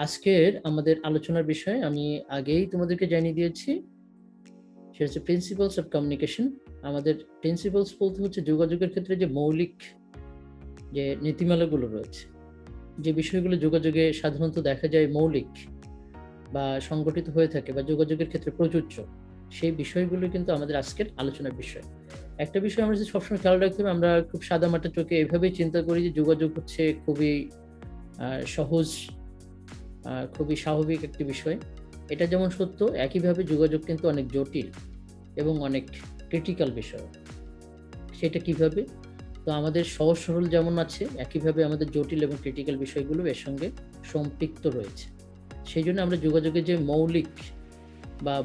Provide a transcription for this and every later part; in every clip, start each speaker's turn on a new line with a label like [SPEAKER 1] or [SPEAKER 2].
[SPEAKER 1] আজকের আমাদের আলোচনার বিষয় আমি আগেই তোমাদেরকে জানিয়ে দিয়েছি, সেটা হচ্ছে প্রিন্সিপালস অফ কমিউনিকেশন। আমাদের প্রিন্সিপালস বলতে হচ্ছে যোগাযোগের ক্ষেত্রে যে মৌলিক যে নীতিমালাগুলো রয়েছে, যে বিষয়গুলো যোগাযোগে সাধারণত দেখা যায় মৌলিক বা সংগঠিত হয়ে থাকে বা যোগাযোগের ক্ষেত্রে প্রযোজ্য, সেই বিষয়গুলো কিন্তু আমাদের আজকের আলোচনার বিষয়। একটা বিষয় আমরা সবসময় খেয়াল রাখতে হবে, আমরা খুব সাদামাটা চোখে এভাবেই চিন্তা করি যে যোগাযোগ হচ্ছে খুবই সহজ, খুবই স্বাভাবিক একটি বিষয়। এটা যেমন সত্য, একইভাবে যোগাযোগ কিন্তু অনেক জটিল এবং অনেক ক্রিটিক্যাল বিষয়। সেটা কিভাবে? তো আমাদের সহজ সরল যেমন আছে, একইভাবে আমাদের জটিল এবং ক্রিটিক্যাল বিষয়গুলো এর সঙ্গে সম্পৃক্ত রয়েছে। সেই জন্য আমরা যোগাযোগের যে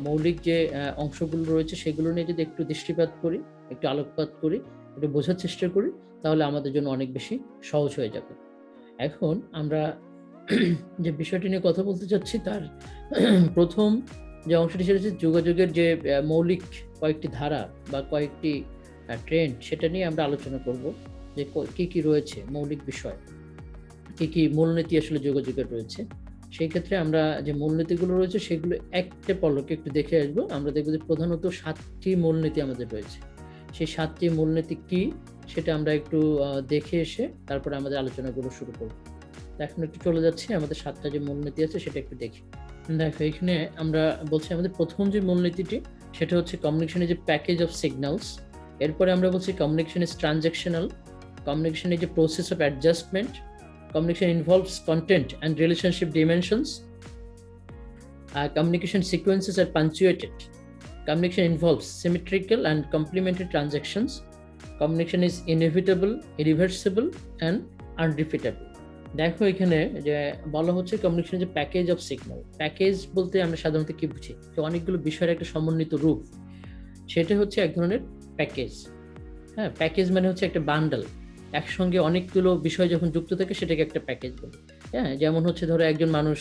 [SPEAKER 1] মৌলিক যে অংশগুলো রয়েছে সেগুলো নিয়ে যদি একটু দৃষ্টিপাত করি, একটু আলোকপাত করি, একটু বোঝার চেষ্টা করি, তাহলে আমাদের জন্য অনেক বেশি সহজ হয়ে যাবে। এখন আমরা যে বিষয়টি নিয়ে কথা বলতে চাচ্ছি তার প্রথম যে অংশটি, সেটা হচ্ছে যোগাযোগের যে মৌলিক কয়েকটি ধারা বা কয়েকটি ট্রেন্ড, সেটা নিয়ে আমরা আলোচনা করব যে কি কি রয়েছে মৌলিক বিষয়, কি কি মূলনীতি আসলে যোগাযোগের রয়েছে। সেই ক্ষেত্রে আমরা যে মূলনীতিগুলো রয়েছে সেগুলো একটা পলকে একটু দেখে আসবো। আমরা দেখবো যে প্রধানত 7টি মূলনীতি আমাদের রয়েছে। সেই 7টি মূলনীতি কি সেটা আমরা একটু দেখে এসে তারপরে আমাদের আলোচনাগুলো শুরু করব। এখন একটু চলে যাচ্ছি আমাদের 7টা যে মূলনীতি আছে সেটা একটু দেখি। দেখো, এখানে আমরা বলছি আমাদের প্রথম যে মূলনীতিটি সেটা হচ্ছে communication is a package of signals. এরপরে আমরা বলছি communication is transactional, communication is a process of adjustment, communication involves content and relationship dimensions, communication sequences are punctuated, communication involves symmetrical and complementary transactions, communication is inevitable, irreversible and undefeatable. দেখো, এখানে যে বলা হচ্ছে communication যে package of signal. Package বলতে আমরা সাধারণত কি বুঝি? যে অনেকগুলো বিষয়ের একটা সমন্বিত রূপ, সেটা হচ্ছে এক ধরনের প্যাকেজ। হ্যাঁ, প্যাকেজ মানে হচ্ছে একটা বান্ডাল, একসঙ্গে অনেকগুলো বিষয় যখন যুক্ত থাকে সেটাকে একটা প্যাকেজ বলি। হ্যাঁ, যেমন হচ্ছে ধরো একজন মানুষ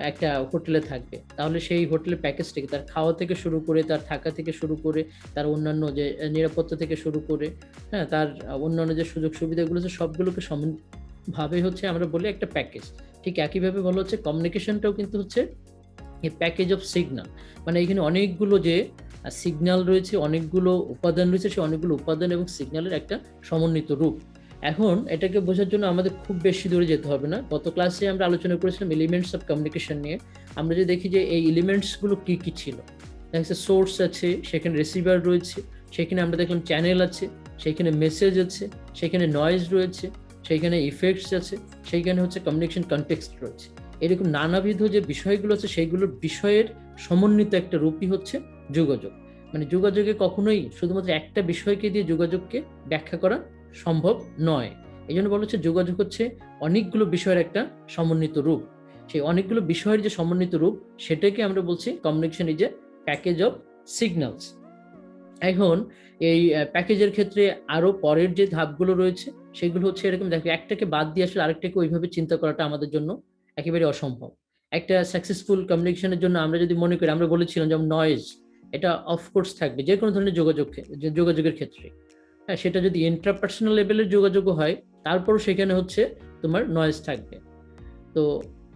[SPEAKER 1] একটা হোটেলে থাকবে, তাহলে সেই হোটেলের প্যাকেজটাকে তার খাওয়া থেকে শুরু করে, তার থাকা থেকে শুরু করে, তার অন্যান্য যে নিরাপত্তা থেকে শুরু করে, হ্যাঁ, তার অন্যান্য যে সুযোগ সুবিধাগুলো আছে সবগুলোকে সমানভাবে হচ্ছে আমরা বলি একটা প্যাকেজ। ঠিক একইভাবে বলা হচ্ছে কমিউনিকেশনটাও কিন্তু হচ্ছে এই প্যাকেজ অফ সিগন্যাল। মানে এখানে অনেকগুলো যে সিগন্যাল রয়েছে, অনেকগুলো উপাদান রয়েছে, সেই অনেকগুলো উপাদান এবং সিগন্যালের একটা সমন্বিত রূপ। এখন এটাকে বোঝার জন্য আমাদের খুব বেশি দূরে যেতে হবে না। গত ক্লাসে আমরা আলোচনা করেছিলাম এলিমেন্টস অফ কমিউনিকেশন নিয়ে। আমরা যে দেখি যে এই এলিমেন্টসগুলো কি কি ছিল, দেখা যাচ্ছে সোর্স আছে, সেখানে রিসিভার রয়েছে, সেখানে আমরা দেখলাম চ্যানেল আছে, সেখানে মেসেজ আছে, সেখানে নয়েজ রয়েছে, সেখানে ইফেক্টস আছে, সেইখানে হচ্ছে কমিউনিকেশন কনটেক্সট রয়েছে। এরকম নানাবিধ যে বিষয়গুলো আছে সেইগুলোর বিষয়ের সমন্বিত একটা রূপই হচ্ছে যোগাযোগ। মানে যোগাযোগে কখনোই শুধুমাত্র একটা বিষয়কে দিয়ে যোগাযোগকে ব্যাখ্যা করা সম্ভব নয়। এই জন্য বলা হচ্ছে যোগাযোগ হচ্ছে অনেকগুলো বিষয়ের একটা সমন্বিত রূপ। সেই অনেকগুলো বিষয়ের যে সমন্বিত রূপ সেটাকে আমরা বলছি communication is a package of signals. এখন এই প্যাকেজের ক্ষেত্রে আরো পরের যে ধাপগুলো রয়েছে সেগুলো হচ্ছে এরকম। দেখো, একটাকে বাদ দিয়ে আসলে আরেকটাকে ওইভাবে চিন্তা করাটা আমাদের জন্য একেবারে অসম্ভব। একটা সাকসেসফুল কমিউনিকেশনের জন্য আমরা যদি মনে করি, আমরা বলেছিলাম যেমন নয়েজ, এটা অফকোর্স থাকবে যে কোনো ধরনের যোগাযোগের ক্ষেত্রে। হ্যাঁ, সেটা যদি ইন্ট্রাপার্সোনাল লেভেলের যোগাযোগও হয় তারপরও সেখানে হচ্ছে তোমার নয়েজ থাকবে। তো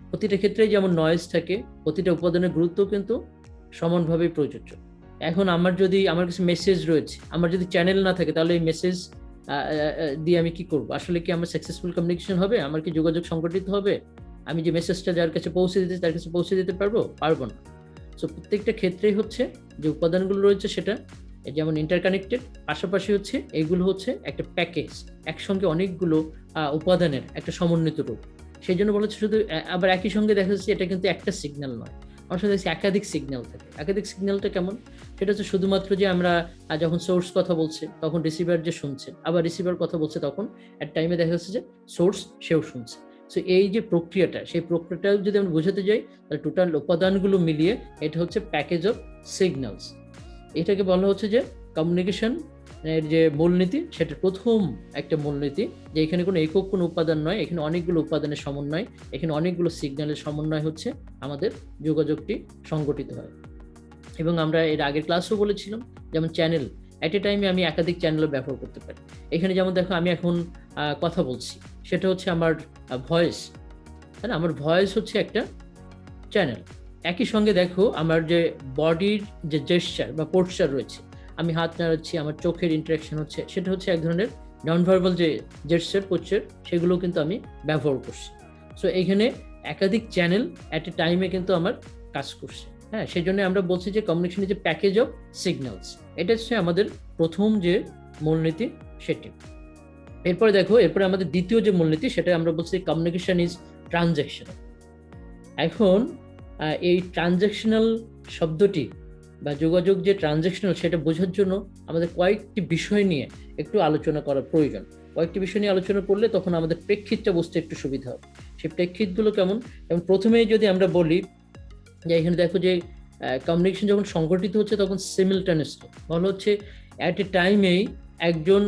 [SPEAKER 1] প্রতিটা ক্ষেত্রেই যেমন নয়েজ থাকে, প্রতিটা উপাদানের গুরুত্ব কিন্তু সমানভাবেই প্রযোজ্য। এখন আমার কাছে মেসেজ রয়েছে, আমার যদি চ্যানেল না থাকে, তাহলে এই মেসেজ দিয়ে আমি কি করব? আসলে কি আমার সাকসেসফুল কমিউনিকেশন হবে? আমার কি যোগাযোগ সংগঠিত হবে? আমি যে মেসেজটা যার কাছে পৌঁছে দিতে তার কাছে পৌঁছে দিতে পারবো না। সো প্রত্যেকটা ক্ষেত্রেই হচ্ছে যে উপাদানগুলো রয়েছে সেটা যেমন ইন্টারকানেক্টেড, পাশাপাশি হচ্ছে এইগুলো হচ্ছে একটা প্যাকেজ, একসঙ্গে অনেকগুলো উপাদানের একটা সমন্বিত রূপ। সেই জন্য বলা হচ্ছে শুধু আবার একই সঙ্গে দেখা যাচ্ছে এটা কিন্তু একটা সিগন্যাল নয়, আমার সাথে একাধিক সিগন্যাল থাকে। একাধিক সিগন্যালটা কেমন? সেটা হচ্ছে শুধুমাত্র যে আমরা যখন সোর্স কথা বলছে তখন রিসিভার যে শুনছে, আবার রিসিভার কথা বলছে তখন এক টাইমে দেখা যাচ্ছে যে সোর্স সেও শুনছে। সো এই যে প্রক্রিয়াটা, সেই প্রক্রিয়াটা যদি আমরা বোঝাতে যাই তাহলে টোটাল উপাদানগুলো মিলিয়ে এটা হচ্ছে প্যাকেজ অফ সিগন্যালস। এটাকে বলা হচ্ছে যে কমিউনিকেশন এর যে মূলনীতি, সেটা প্রথম একটা মূলনীতি, যে এখানে কোনো একক কোনো উপাদান নয়, এখানে অনেকগুলো উপাদানের সমন্বয়, এখানে অনেকগুলো সিগন্যালের সমন্বয় হচ্ছে আমাদের যোগাযোগটি সংগঠিত হয়। এবং আমরা এর আগের ক্লাসও বলেছিলাম যেমন চ্যানেল, এট এ টাইমে আমি একাধিক চ্যানেলও ব্যবহার করতে পারি। এখানে যেমন দেখো, আমি এখন কথা বলছি, সেটা হচ্ছে আমার ভয়েস। তাই না? আমার ভয়েস হচ্ছে একটা চ্যানেল। একই সঙ্গে দেখো আমার যে বডির যে জেস্চার বা পোস্চার রয়েছে, আমি হাত নাড়াচ্ছি, আমার চোখের ইন্টারাকশন হচ্ছে, সেটা হচ্ছে এক ধরনের নন ভার্বাল যে জেস্চার পোস্চার, সেগুলো কিন্তু আমি ব্যবহার করছি। সো এখানে একাধিক চ্যানেল অ্যাট এ টাইমে কিন্তু আমার কাজ করছে। হ্যাঁ, সেই জন্য আমরা বলছি যে communication is a package of signals. এটা হচ্ছে আমাদের প্রথম যে মূলনীতি সেটি। এরপরে দেখো, এরপরে আমাদের দ্বিতীয় যে মূলনীতি সেটা আমরা বলছি কমিউনিকেশন ইজ ট্রানজ্যাকশনাল। এখন এই ট্রানজ্যাকশনাল শব্দটি বা যোগাযোগ যে ট্রানজ্যাকশনাল, সেটা বোঝার জন্য আমাদের কয়েকটি বিষয় নিয়ে একটু আলোচনা করা প্রয়োজন। কয়েকটি বিষয় নিয়ে আলোচনা করলে তখন আমাদের প্রেক্ষিতটা বুঝতে একটু সুবিধা হবে। সেই প্রেক্ষিতগুলো কেমন? এবং প্রথমেই যদি আমরা বলি যে এখানে দেখো যে কমিউনিকেশন যখন সংগঠিত হচ্ছে তখন সিমিলটেনিয়াসলি বলা হচ্ছে অ্যাট এ টাইমেই একজন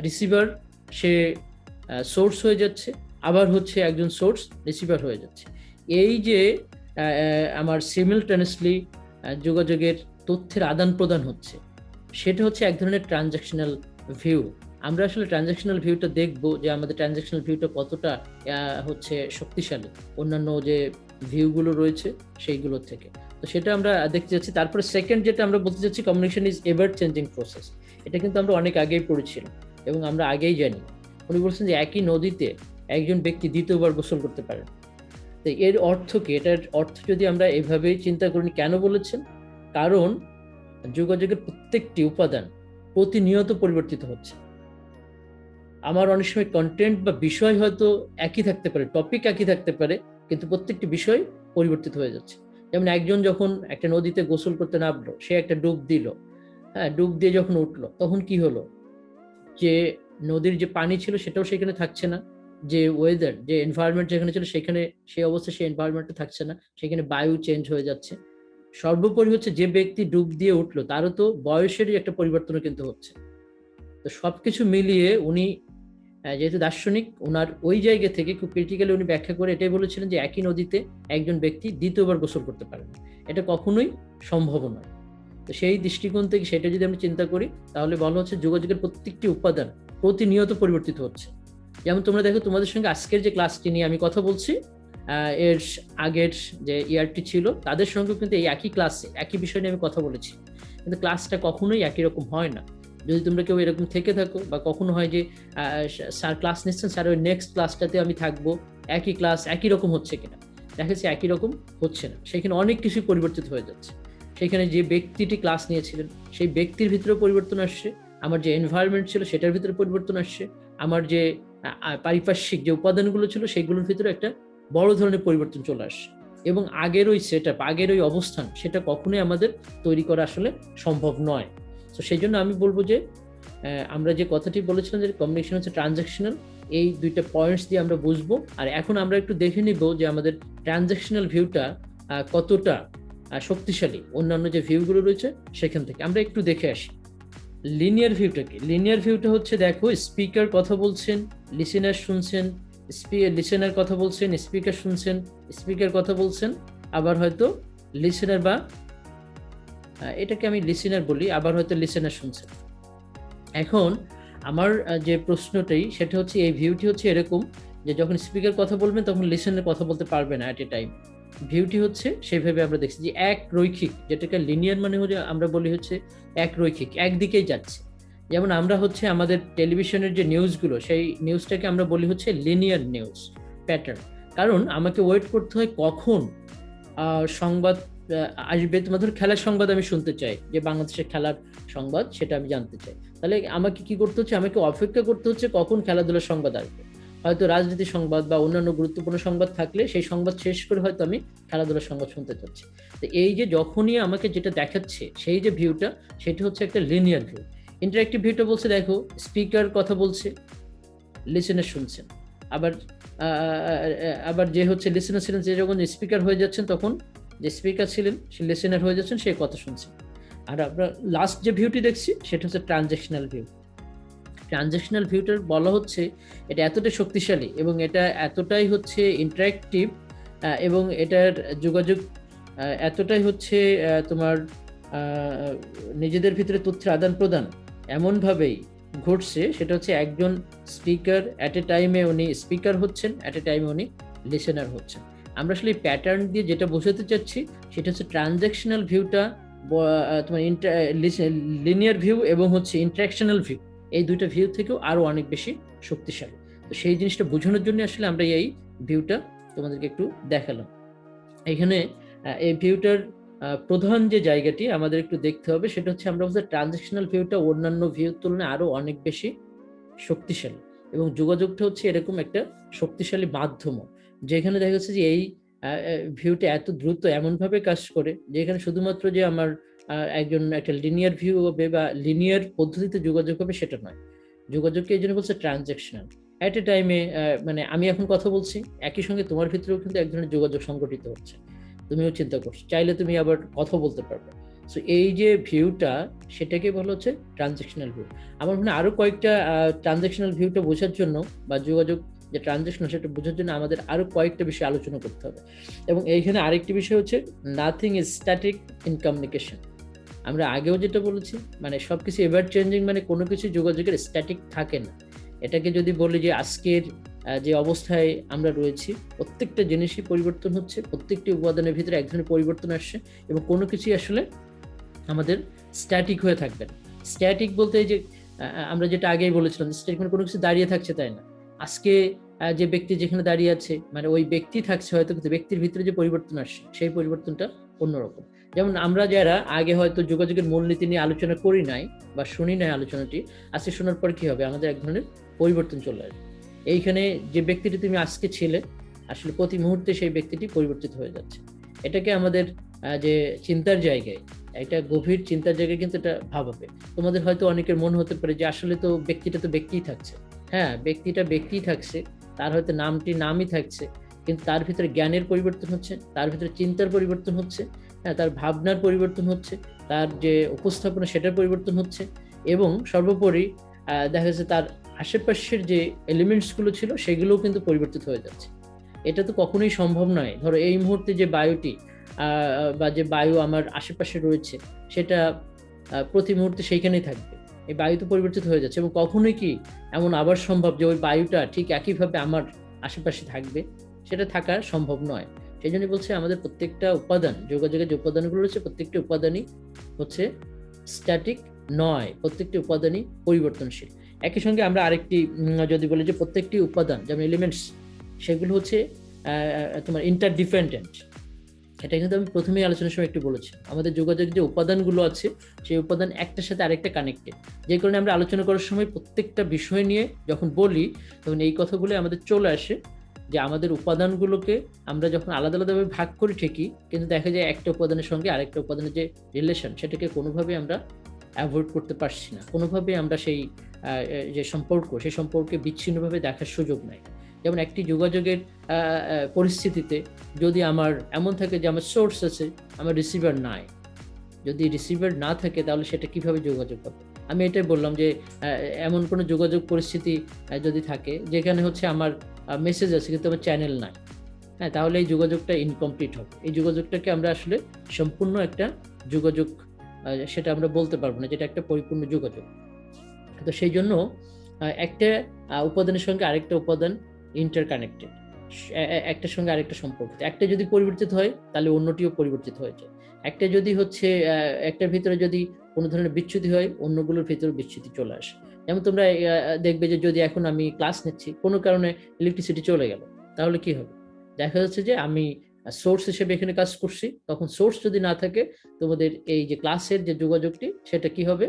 [SPEAKER 1] রিসিভার সে সোর্স হয়ে যাচ্ছে, আবার হচ্ছে একজন সোর্স রিসিভার হয়ে যাচ্ছে। এই যে আমার সিমিলটেনিয়াসলি যোগাযোগের তথ্যের আদান প্রদান হচ্ছে, সেটা হচ্ছে এক ধরনের ট্রানজ্যাকশনাল ভিউ। আমরা আসলে ট্রানজ্যাকশনাল ভিউটা দেখব যে আমাদের ট্রানজ্যাকশনাল ভিউটা কতটা হচ্ছে শক্তিশালী অন্যান্য যে ভিউগুলো রয়েছে সেইগুলোর থেকে। তো সেটা আমরা দেখতে যাচ্ছি। তারপরে সেকেন্ড যেটা আমরা বলতে চাচ্ছি, communication is ever changing process. এটা কিন্তু আমরা অনেক আগেই পড়েছিলাম এবং আমরা আগেই জানি। উনি বলছেন যে একই নদীতে একজন ব্যক্তি দ্বিতীয়বার গোসল করতে পারেন। তো এর অর্থ কি? এটার অর্থ যদি আমরা এভাবেই চিন্তা করি, কেন বলেছেন? কারণ যোগাযোগের প্রত্যেকটি উপাদান প্রতিনিয়ত পরিবর্তিত হচ্ছে। আমার অনেক সময় কন্টেন্ট বা বিষয় হয়তো একই থাকতে পারে, টপিক একই থাকতে পারে, কিন্তু প্রত্যেকটি বিষয় পরিবর্তিত হয়ে যাচ্ছে। যেমন একজন যখন একটা নদীতে গোসল করতে নামলো, সে একটা ডুব দিল, হ্যাঁ, ডুব দিয়ে যখন উঠলো তখন কি হলো? যে নদীর যে পানি ছিল সেটাও সেখানে থাকছে না, যে ওয়েদার, যে এনভায়রনমেন্ট যেখানে ছিল সেখানে সেই অবস্থা, সেই এনভায়রনমেন্টে থাকছে না, সেখানে বায়ু চেঞ্জ হয়ে যাচ্ছে। সর্বোপরি হচ্ছে যে ব্যক্তি ডুব দিয়ে উঠলো তারও তো বয়সেরই একটা পরিবর্তনও কিন্তু হচ্ছে। তো সবকিছু মিলিয়ে উনি যেহেতু দার্শনিক, ওনার ওই জায়গা থেকে খুব ক্রিটিক্যালি উনি ব্যাখ্যা করে এটাই বলেছিলেন যে একই নদীতে একজন ব্যক্তি দ্বিতীয়বার গোসল করতে পারে না, এটা কখনোই সম্ভব নয়। তো সেই দৃষ্টিকোণ থেকে সেটা যদি আমরা চিন্তা করি, তাহলে বলা হচ্ছে যোগাযোগের প্রত্যেকটি উপাদান প্রতিনিয়ত পরিবর্তিত হচ্ছে। যেমন তোমরা দেখো, তোমাদের সঙ্গে আজকের যে ক্লাসটি নিয়ে আমি কথা বলছি, এর আগের যে ইয়ারটি ছিল তাদের সঙ্গে কিন্তু এই একই ক্লাসে একই বিষয় নিয়ে আমি কথা বলেছি, কিন্তু ক্লাসটা কখনোই একই রকম হয় না। যদি তোমরা কেউ এরকম থেকে থাকো বা কখনো হয় যে স্যার ক্লাস নিচ্ছেন, স্যার ওই নেক্সট ক্লাসটাতে আমি থাকবো, একই ক্লাস একই রকম হচ্ছে কিনা, দেখা যাচ্ছে একই রকম হচ্ছে না, সেখানে অনেক কিছুই পরিবর্তিত হয়ে যাচ্ছে। সেখানে যে ব্যক্তিটি ক্লাস নিয়েছিলেন সেই ব্যক্তির ভিতরে পরিবর্তন আসছে, আমার যে এনভায়রনমেন্ট ছিল সেটার ভিতরে পরিবর্তন আসছে, আমার যে পারিপার্শ্বিক যে উপাদানগুলো ছিল সেগুলোর ভিতরে একটা বড় ধরনের পরিবর্তন চলে আসছে। এবং আগের ওই সেট আপ, আগের ওই অবস্থান, সেটা কখনোই আমাদের তৈরি করা আসলে সম্ভব নয়। তো সেই জন্য আমি বলবো যে আমরা যে কথাটি বলেছিলাম যে কমিউনিকেশন হচ্ছে ট্রানজ্যাকশনাল, এই দুইটা পয়েন্টস দিয়ে আমরা বুঝবো। আর এখন আমরা একটু দেখে নিব যে আমাদের ট্রানজ্যাকশনাল ভিউটা কতটা শক্তিশালী অন্যান্য যে ভিউগুলো রয়েছে সেখান থেকে। আমরা একটু দেখে আসি লিনিয়ার ভিউটা কি। লিনিয়ার ভিউটা হচ্ছে, দেখো, স্পিকার কথা বলছেন, লিসেনার শুনছেন, লিসেনার কথা বলছেন, স্পিকার শুনছেন, স্পিকার কথা বলছেন, আবার হয়তো লিসেনার বা এটাকে আমি লিসেনার বলি, আবার হয়তো লিসেনার শুনছেন। এখন আমার যে প্রশ্নটাই সেটা হচ্ছে, এই ভিউটি হচ্ছে এরকম যে যখন স্পিকার কথা বলবেন তখন লিসেনার কথা বলতে পারবে না অ্যাট এ টাইম। ভিউটি হচ্ছে সেইভাবে আমরা দেখছি যে এক রৈখিক, যেটাকে লিনিয়ার মানে হচ্ছে আমরা বলি হচ্ছে এক রৈখিক, একদিকেই যাচ্ছে। যেমন আমরা হচ্ছে আমাদের টেলিভিশনের যে নিউজগুলো, সেই নিউজটাকে আমরা বলি হচ্ছে লিনিয়ার নিউজ প্যাটার্ন। কারণ আমাকে ওয়েট করতে হয় কখন সংবাদ আসবে। তোমার ধর খেলার সংবাদ আমি শুনতে চাই, যে বাংলাদেশের খেলার সংবাদ, সেটা আমি জানতে চাই, তাহলে আমাকে কি করতে হচ্ছে? আমাকে অপেক্ষা করতে হচ্ছে কখন খেলাধুলার সংবাদ আসবে। হয়তো রাজনীতি সংবাদ বা অন্যান্য গুরুত্বপূর্ণ সংবাদ থাকলে সেই সংবাদ শেষ করে হয়তো আমি খেলাধুলার সংবাদ শুনতে চাচ্ছি। তো এই যে যখনই আমাকে যেটা দেখাচ্ছে সেই যে ভিউটা, সেটা হচ্ছে একটা লিনিয়ার ভিউ। ইন্টারেক্টিভ ভিউটা বলছে, দেখো, স্পিকার কথা বলছে, লিসেনার শুনছেন, আবার আবার যে হচ্ছে লিসেনার ছিলেন, যে যখন স্পিকার হয়ে যাচ্ছেন তখন যে স্পিকার ছিলেন সে লিসেনার হয়ে যাচ্ছেন, সে কথা শুনছেন। আর আমরা লাস্ট যে ভিউটি দেখছি সেটা হচ্ছে ট্রানজ্যাকশনাল ভিউ। ট্রানজ্যাকশনাল ভিউটার বলা হচ্ছে এটা এতটাই শক্তিশালী এবং এটা এতটাই হচ্ছে ইন্টারেক্টিভ এবং এটার যোগাযোগ এতটাই হচ্ছে তোমার নিজেদের ভিতরে তথ্যের আদান প্রদান এমনভাবেই ঘটছে, সেটা হচ্ছে একজন স্পিকার অ্যাট এ টাইমে উনি স্পিকার হচ্ছেন, অ্যাট এ টাইমে উনি লিসেনার হচ্ছেন। আমরা আসলে এই প্যাটার্ন দিয়ে যেটা বোঝাতে চাচ্ছি সেটা হচ্ছে ট্রানজ্যাকশনাল ভিউটা তোমার লিনিয়ার ভিউ এবং হচ্ছে ইন্টারাকশনাল ভিউ, এই দুইটা ভিউ থেকেও আরো অনেক বেশি শক্তিশালী। তো সেই জিনিসটা বোঝানোর জন্য আসলে আমরা এই ভিউটা তোমাদেরকে একটু দেখালাম। এখানে এই ভিউটার প্রধান যে জায়গাটি আমাদের একটু দেখতে হবে সেটা হচ্ছে আমরা বলতে ট্রানজ্যাকশনাল ভিউটা অন্যান্য ভিউর তুলনায় আরো অনেক বেশি শক্তিশালী, এবং যোগাযোগটা হচ্ছে এরকম একটা শক্তিশালী মাধ্যম যেখানে দেখা যাচ্ছে যে এই ভিউটা এত দ্রুত এমনভাবে কাজ করে যেখানে শুধুমাত্র যে আমার একজন একটা লিনিয়ার ভিউ হবে বা লিনিয়ার পদ্ধতিতে যোগাযোগ হবে সেটা নয়, যোগাযোগকে এই জন্য বলছে ট্রানজ্যাকশনাল। অ্যাট এ টাইমে মানে আমি এখন কথা বলছি, একই সঙ্গে তোমার ভিতরেও কিন্তু এক ধরনের যোগাযোগ সংগঠিত হচ্ছে, তুমিও চিন্তা করছো, চাইলে তুমি আবার কথা বলতে পারবে। সো এই যে ভিউটা সেটাকে বলা হচ্ছে ট্রানজ্যাকশনাল ভিউ। আমার মনে হয় আরো কয়েকটা ট্রানজ্যাকশনাল ভিউটা বোঝার জন্য বা যোগাযোগ যে ট্রানজ্যাকশনাল সেটা বোঝার জন্য আমাদের আরো কয়েকটা বিষয় আলোচনা করতে হবে। এবং এইখানে আরেকটি বিষয় হচ্ছে nothing is static in communication. আমরা আগেও যেটা বলেছি মানে সবকিছু এভার চেঞ্জিং, মানে কোনো কিছু যোগাযোগের স্ট্যাটিক থাকে না। এটাকে যদি বলি যে আজকের যে অবস্থায় আমরা রয়েছি প্রত্যেকটা জিনিসই পরিবর্তন হচ্ছে, প্রত্যেকটি উপাদানের ভিতরে এক ধরনের পরিবর্তন আসছে এবং কোনো কিছুই আসলে আমাদের স্ট্যাটিক হয়ে থাকবে না। স্ট্যাটিক বলতে যে আমরা যেটা আগেই বলেছিলাম, স্ট্যাটিক মানে কোনো কিছু দাঁড়িয়ে থাকছে তাই না। আজকে যে ব্যক্তি যেখানে দাঁড়িয়ে আছে মানে ওই ব্যক্তি থাকছে হয়তো, কিন্তু ব্যক্তির ভিতরে যে পরিবর্তন আসছে সেই পরিবর্তনটা অন্যরকম। যেমন আমরা যারা আগে হয়তো যোগাযোগের মূলনীতি নিয়ে আলোচনা করি নাই বা শুনি নাই আলোচনাটি, আজকে শোনার পর কি হবে, আমাদের এক ধরনের পরিবর্তন চলে আসবে। এইখানে যে ব্যক্তিটি তুমি আজকে ছিলে আসলে প্রতি মুহূর্তে সেই ব্যক্তিটি পরিবর্তিত হয়ে যাচ্ছে। এটাকে আমাদের যে চিন্তার জায়গায়, একটা গভীর চিন্তার জায়গায় কিন্তু এটা ভাবাবে। তোমাদের হয়তো অনেকের মনে হতে পারে যে আসলে তো ব্যক্তিটা তো ব্যক্তিই থাকছে। হ্যাঁ, ব্যক্তিটা ব্যক্তিই থাকছে, তার হয়তো নামটি নামই থাকছে, কিন্তু তার ভিতরে জ্ঞানের পরিবর্তন হচ্ছে, তার ভিতরে চিন্তার পরিবর্তন হচ্ছে, হ্যাঁ, তার ভাবনার পরিবর্তন হচ্ছে, তার যে উপস্থাপনা সেটার পরিবর্তন হচ্ছে, এবং সর্বোপরি দেখা যাচ্ছে তার আশেপাশের যে এলিমেন্টসগুলো ছিল সেগুলোও কিন্তু পরিবর্তিত হয়ে যাচ্ছে। এটা তো কখনোই সম্ভব নয়। ধরো এই মুহূর্তে যে বায়ুটি বা যে বায়ু আমার আশেপাশে রয়েছে সেটা প্রতি মুহূর্তে সেইখানেই থাকবে, এই বায়ু তো পরিবর্তিত হয়ে যাচ্ছে, এবং কখনোই কি এমন আবার সম্ভব যে ওই বায়ুটা ঠিক একইভাবে আমার আশেপাশে থাকবে, সেটা থাকা সম্ভব নয়। সেই জন্য বলছে আমাদের প্রত্যেকটা উপাদান, যোগাযোগের যে উপাদানগুলো রয়েছে প্রত্যেকটি উপাদানই হচ্ছে স্ট্যাটিক নয়, প্রত্যেকটি উপাদানই পরিবর্তনশীল। একই সঙ্গে আমরা আরেকটি যদি বলি যে প্রত্যেকটি উপাদান যেমন এলিমেন্টস সেগুলো হচ্ছে তোমার ইন্টারডিপেন্ডেন্ট। এটা কিন্তু আমি প্রথমেই আলোচনার সময় একটু বলেছি, আমাদের যোগাযোগের যে উপাদানগুলো আছে সেই উপাদান একটার সাথে আরেকটা কানেক্টেড, যে কারণে আমরা আলোচনা করার সময় প্রত্যেকটা বিষয় নিয়ে যখন বলি তখন এই কথাগুলো আমাদের চলে আসে যে আমাদের উপাদানগুলোকে আমরা যখন আলাদা আলাদাভাবে ভাগ করি ঠিকই, কিন্তু দেখা যায় একটা উপাদানের সঙ্গে আরেকটা উপাদানের যে রিলেশন সেটাকে কোনোভাবে আমরা অ্যাভয়েড করতে পারছি না, কোনোভাবে আমরা সেই যে সম্পর্ক সেই সম্পর্কে বিচ্ছিন্নভাবে দেখার সুযোগ নাই। যেমন একটি যোগাযোগের পরিস্থিতিতে যদি আমার এমন থাকে যে আমার সোর্স আছে, আমার রিসিভার নাই, যদি রিসিভার না থাকে তাহলে সেটা কিভাবে যোগাযোগ হবে। আমি এটাই বললাম যে এমন কোনো যোগাযোগ পরিস্থিতি যদি থাকে যেখানে হচ্ছে আমার মেসেজ আছে কিন্তু আমার চ্যানেল নাই, হ্যাঁ, তাহলে এই যোগাযোগটা ইনকমপ্লিট হবে। এই যোগাযোগটাকে আমরা আসলে সম্পূর্ণ একটা যোগাযোগ সেটা আমরা বলতে পারবো না, যেটা একটা পরিপূর্ণ যোগাযোগ। তো সেই জন্য একটা উপাদানের সঙ্গে আরেকটা উপাদান ইন্টারকানেক্টেড, একটার সঙ্গে আরেকটা সম্পর্ক। একটা যদি পরিবর্তিত হয় তাহলে অন্যটিও পরিবর্তিত হয়ে যায়। একটা যদি হচ্ছে একটার ভিতরে যদি কোনো ধরনের বিচ্যুতি হয় অন্যগুলোর ভিতরে বিচ্যুতি চলে আসে। যেমন তোমরা দেখবে যে যদি এখন আমি ক্লাস নিচ্ছি কোনো কারণে ইলেকট্রিসিটি চলে গেল তাহলে কি হবে, দেখা যাচ্ছে যে আমি সোর্স হিসেবে এখানে কাজ করছি, তখন সোর্স যদি না থাকে তোমাদের এই যে ক্লাসের যে যোগাযোগটি সেটা কি হবে,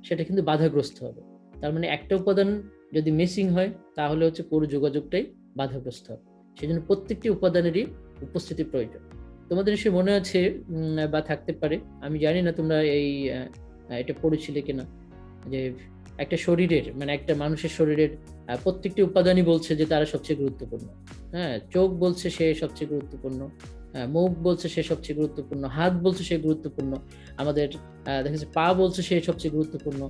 [SPEAKER 1] সেটা কিন্তু বাধাগ্রস্ত হবে। তার মানে একটা উপাদান যদি মিসিং হয় তাহলে হচ্ছে পুরো যোগাযোগটাই বাধাগ্রস্ত হবে। সেজন্য প্রত্যেকটি উপাদানেরই উপস্থিতি প্রয়োজন। তোমাদের নিশ্চয়ই মনে আছে বা থাকতে পারে, আমি জানি না তোমরা এই এটা পড়েছিলে কিনা, যে একটা শরীরের মানে একটা মানুষের শরীরের প্রত্যেকটি উপাদানই বলছে যে তারা সবচেয়ে গুরুত্বপূর্ণ। হ্যাঁ, চোখ বলছে সে সবচেয়ে গুরুত্বপূর্ণ, মুখ বলছে সে সবচেয়ে গুরুত্বপূর্ণ, হাত বলছে সে গুরুত্বপূর্ণ, আমাদের দেখা যাচ্ছে পা বলছে সে সবচেয়ে গুরুত্বপূর্ণ,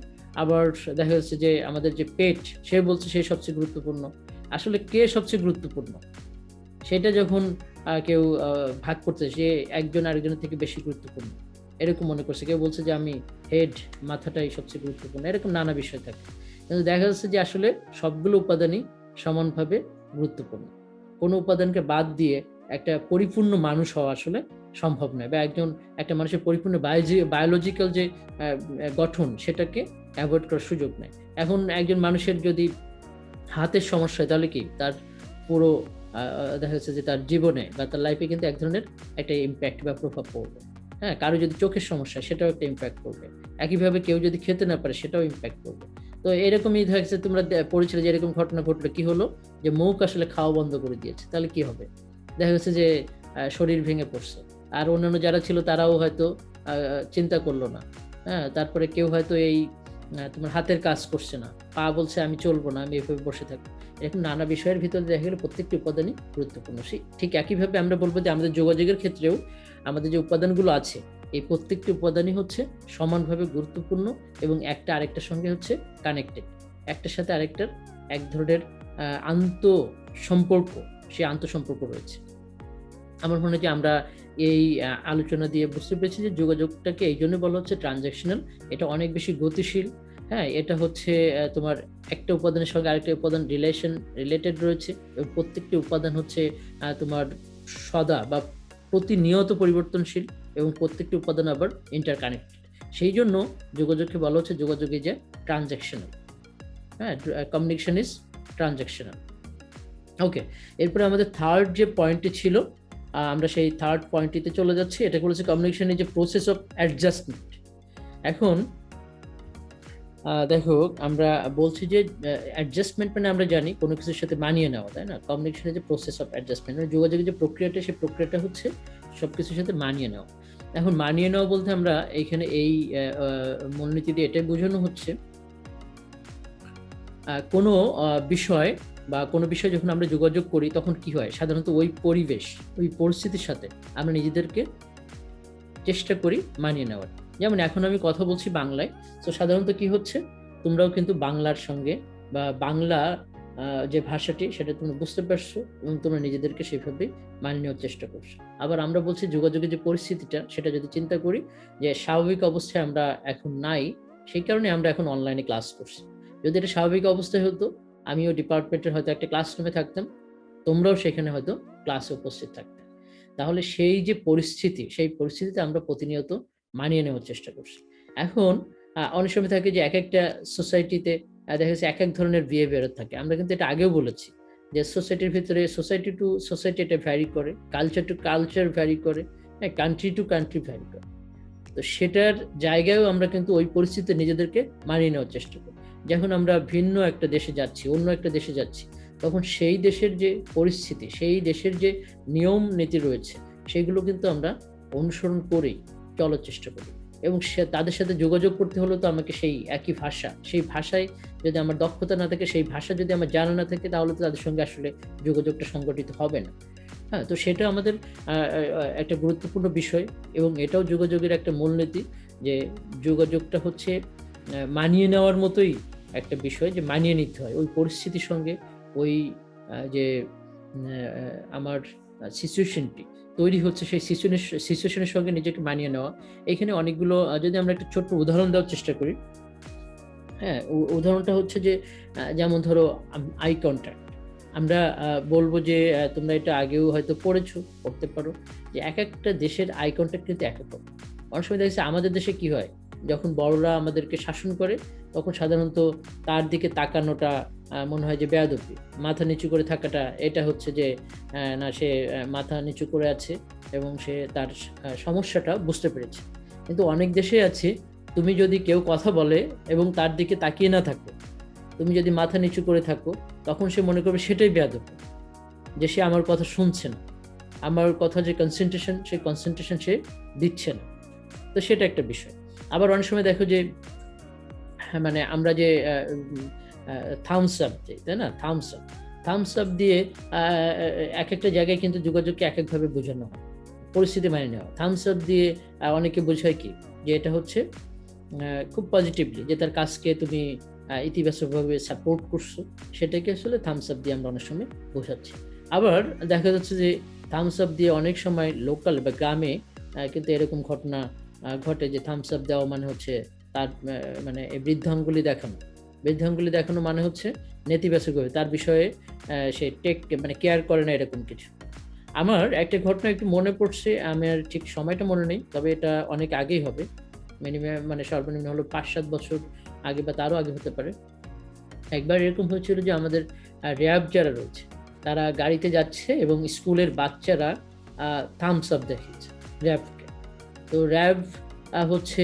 [SPEAKER 1] আবার দেখা যাচ্ছে যে আমাদের যে পেট সে বলছে সে সবচেয়ে গুরুত্বপূর্ণ। আসলে কে সবচেয়ে গুরুত্বপূর্ণ সেটা যখন কেউ ভাগ করছে, সে একজন আরেকজনের থেকে বেশি গুরুত্বপূর্ণ এরকম মনে করছে। কেউ বলছে যে আমি হেড, মাথাটাই সবচেয়ে গুরুত্বপূর্ণ, এরকম নানা বিষয় থাকে। কিন্তু দেখা যাচ্ছে যে আসলে সবগুলো উপাদানই সমানভাবে গুরুত্বপূর্ণ। কোনো উপাদানকে বাদ দিয়ে একটা পরিপূর্ণ মানুষ হওয়া আসলে সম্ভব নয়, বা একটা মানুষের পরিপূর্ণ বায়োলজিক্যাল যে গঠন সেটাকে অ্যাভয়েড করার সুযোগ নেই। এখন একজন মানুষের যদি হাতের সমস্যা হয় তাহলে কি তার পুরো দেখা যাচ্ছে যে তার জীবনে বা তার লাইফে কিন্তু এক ধরনের একটা ইম্প্যাক্ট বা প্রভাব পড়বে। হ্যাঁ, কারো যদি চোখের সমস্যা সেটাও একটা ইম্প্যাক্ট করবে, একইভাবে কেউ যদি খেতে না পারে সেটাও ইম্প্যাক্ট করবে। তো এরকমই দেখা যাচ্ছে তোমরা পড়েছিলে যে এরকম ঘটনা ঘটলো, কি হলো যে মুখ আসলে খাওয়া বন্ধ করে দিয়েছে, তাহলে কি হবে? দেখা যাচ্ছে যে শরীর ভেঙে পড়ছে, আর অন্যান্য যারা ছিল তারাও হয়তো চিন্তা করলো না। হ্যাঁ, তারপরে কেউ হয়তো এই তোমার হাতের কাজ করছে না, পা বলছে আমি চলবো না, আমি এভাবে বসে থাকবো। এরকম নানা বিষয়ের ভিতরে দেখা গেলে প্রত্যেকটি উপাদানই গুরুত্বপূর্ণ। ঠিক একইভাবে আমরা বলবো যে আমাদের যোগাযোগের ক্ষেত্রেও আমাদের যে উপাদানগুলো আছে এই প্রত্যেকটি উপাদানই হচ্ছে সমানভাবে গুরুত্বপূর্ণ এবং একটা আরেকটার সঙ্গে হচ্ছে কানেক্টেড, একটার সাথে আরেকটার এক ধরনের আন্তঃসম্পর্ক, সেই আন্তঃসম্পর্ক রয়েছে। আমার মনে হয় যে আমরা এই আলোচনা দিয়ে বুঝতে পেরেছি যে যোগাযোগটাকে এই জন্য বলা হচ্ছে ট্রানজ্যাকশনাল। এটা অনেক বেশি গতিশীল। হ্যাঁ, এটা হচ্ছে তোমার একটা উপাদানের সঙ্গে আরেকটা উপাদান রিলেটেড রয়েছে, এবং প্রত্যেকটি উপাদান হচ্ছে তোমার সদা বা প্রতিনিয়ত পরিবর্তনশীল, এবং প্রত্যেকটি উপাদান আবার ইন্টারকানেক্টেড। সেই জন্য যোগাযোগকে বলা হচ্ছে যোগাযোগে যে ট্রানজ্যাকশনাল। হ্যাঁ, কমিউনিকেশন ইজ ট্রানজ্যাকশনাল। ওকে, এরপরে আমাদের থার্ড যে পয়েন্টটি ছিল, আমরা সেই থার্ড পয়েন্টটিতে চলে যাচ্ছি। এটা বলেছে communication is a process of adjustment. এখন দেখো, আমরা বলছি যে অ্যাডজাস্টমেন্ট মানে আমরা জানি কোনো কিছুর সাথে মানিয়ে নেওয়া, তাই না? Communication is a process of adjustment, মানে যোগাযোগের যে প্রক্রিয়াটা, সেই প্রক্রিয়াটা হচ্ছে সবকিছুর সাথে মানিয়ে নেওয়া। এখন মানিয়ে নেওয়া বলতে আমরা এইখানে এই মূলনীতি দিয়ে এটাই বোঝানো হচ্ছে কোনো বিষয় বা কোনো বিষয় যখন আমরা যোগাযোগ করি তখন কি হয়, সাধারণত ওই পরিবেশ, ওই পরিস্থিতির সাথে আমরা নিজেদেরকে চেষ্টা করি মানিয়ে নেওয়ার। যেমন এখন আমি কথা বলছি বাংলায়, তো সাধারণত কি হচ্ছে, তোমরাও কিন্তু বাংলার সঙ্গে বা বাংলা যে ভাষাটি সেটা তোমরা বুঝতে পারছো এবং তোমরা নিজেদেরকে সেভাবেই মানিয়ে নেওয়ার চেষ্টা করছো। আবার আমরা বলছি যোগাযোগের যে পরিস্থিতিটা সেটা যদি চিন্তা করি যে স্বাভাবিক অবস্থায় আমরা এখন নাই, সেই কারণে আমরা এখন অনলাইনে ক্লাস করছি। যদি এটা স্বাভাবিক অবস্থায় হতো, আমিও ডিপার্টমেন্টের হয়তো একটা ক্লাসরুমে থাকতাম, তোমরাও সেখানে হয়তো ক্লাসে উপস্থিত থাকতে। তাহলে সেই যে পরিস্থিতি, সেই পরিস্থিতিতে আমরা প্রতিনিয়ত মানিয়ে নেওয়ার চেষ্টা করছি। এখন অনেক সময় থাকে যে এক একটা সোসাইটিতে দেখা যাচ্ছে এক এক ধরনের বিহেভিয়ার থাকে। আমরা কিন্তু এটা আগেও বলেছি যে সোসাইটির ভিতরে সোসাইটি টু সোসাইটি এটা ভ্যারি করে, কালচার টু কালচার ভ্যারি করে, কান্ট্রি টু কান্ট্রি ভ্যারি করে। তো সেটার জায়গায়ও আমরা কিন্তু ওই পরিস্থিতিতে নিজেদেরকে মানিয়ে নেওয়ার চেষ্টা করি। যখন আমরা ভিন্ন একটা দেশে যাচ্ছি, অন্য একটা দেশে যাচ্ছি, তখন সেই দেশের যে পরিস্থিতি, সেই দেশের যে নিয়ম নীতি রয়েছে, সেগুলো কিন্তু আমরা অনুসরণ করেই চলার চেষ্টা করি। এবং তাদের সাথে যোগাযোগ করতে হলে তো আমাকে সেই একই ভাষা, সেই ভাষায় যদি আমার দক্ষতা না থাকে, সেই ভাষা যদি আমার জানা না থাকে, তাহলে তো তাদের সঙ্গে আসলে যোগাযোগটা সংগঠিত হবে না। হ্যাঁ, তো সেটা আমাদের একটা গুরুত্বপূর্ণ বিষয়, এবং এটাও যোগাযোগের একটা মূলনীতি যে যোগাযোগটা হচ্ছে মানিয়ে নেওয়ার মতোই একটা বিষয়, যে মানিয়ে নিতে হয় ওই পরিস্থিতির সঙ্গে, ওই যে আমার সিচুয়েশনটি তৈরি হচ্ছে, সেই সিচুয়েশনের সঙ্গে নিজেকে মানিয়ে নেওয়া। এখানে অনেকগুলো, যদি আমরা একটা ছোট্ট উদাহরণ দেওয়ার চেষ্টা করি। হ্যাঁ, উদাহরণটা হচ্ছে যে যেমন ধরো আই কন্ট্যাক্ট। আমরা বলবো যে তোমরা এটা আগেও হয়তো পড়তে পারো যে এক একটা দেশের আই কন্ট্যাক্ট কিন্তু এক এক রকম। অনেক সময় দেখছি আমাদের দেশে কি হয়, যখন বড়রা আমাদেরকে শাসন করে তখন সাধারণত তার দিকে তাকানোটা মনে হয় যে বেয়াদবি, মাথা নিচু করে থাকাটা এটা হচ্ছে যে না, সে মাথা নিচু করে আছে এবং সে তার সমস্যাটা বুঝতে পেরেছে। কিন্তু অনেক দেশে আছে, তুমি যদি কেউ কথা বলে এবং তার দিকে তাকিয়ে না থাকো, তুমি যদি মাথা নিচু করে থাকো, তখন সে মনে করবে সেটাই বেয়াদবি, যে সে আমার কথা শুনছে না, আমার কথা যে কনসেন্ট্রেশন, সেই কনসেন্ট্রেশন সে দিচ্ছে না। তো সেটা একটা বিষয়। আবার অনেক সময় দেখো যে মানে আমরা যে থামস আপ দিই, তাই না? থামস আপ দিয়ে এক একটা জায়গায় কিন্তু যোগাযোগকে এক একভাবে বোঝানো হয়, পরিস্থিতি মানে নেওয়া। থামস আপ দিয়ে অনেকে বোঝায় কি, যে এটা হচ্ছে খুব পজিটিভলি, যে তার কাজকে তুমি ইতিবাচকভাবে সাপোর্ট করছো, সেটাকে আসলে থামস আপ দিয়ে আমরা অনেক সময় বোঝাচ্ছি। আবার দেখা যাচ্ছে যে থামস আপ দিয়ে অনেক সময় লোকাল বা গ্রামে কিন্তু এরকম ঘটনা ঘটে যে থামস আপ দেওয়া মানে হচ্ছে তার মানে বৃদ্ধাঙ্গুলি দেখানো, বৃদ্ধাঙ্গুলি দেখানো মানে হচ্ছে নেতিবাচকভাবে তার বিষয়ে সে মানে কেয়ার করে না, এরকম কিছু। আমার একটা ঘটনা একটু মনে পড়ছে, আমার ঠিক সময়টা মনে নেই, তবে এটা অনেক আগেই হবে, মিনিমাম মানে সর্বনিম্ন হলো 5-7 বছর আগে বা তারও আগে হতে পারে। একবার এরকম হয়েছিল যে আমাদের র্যাব যারা রয়েছে তারা গাড়িতে যাচ্ছে এবং স্কুলের বাচ্চারা থামস আপ দেখিয়েছে র্যাবকে। তো র্যাব হচ্ছে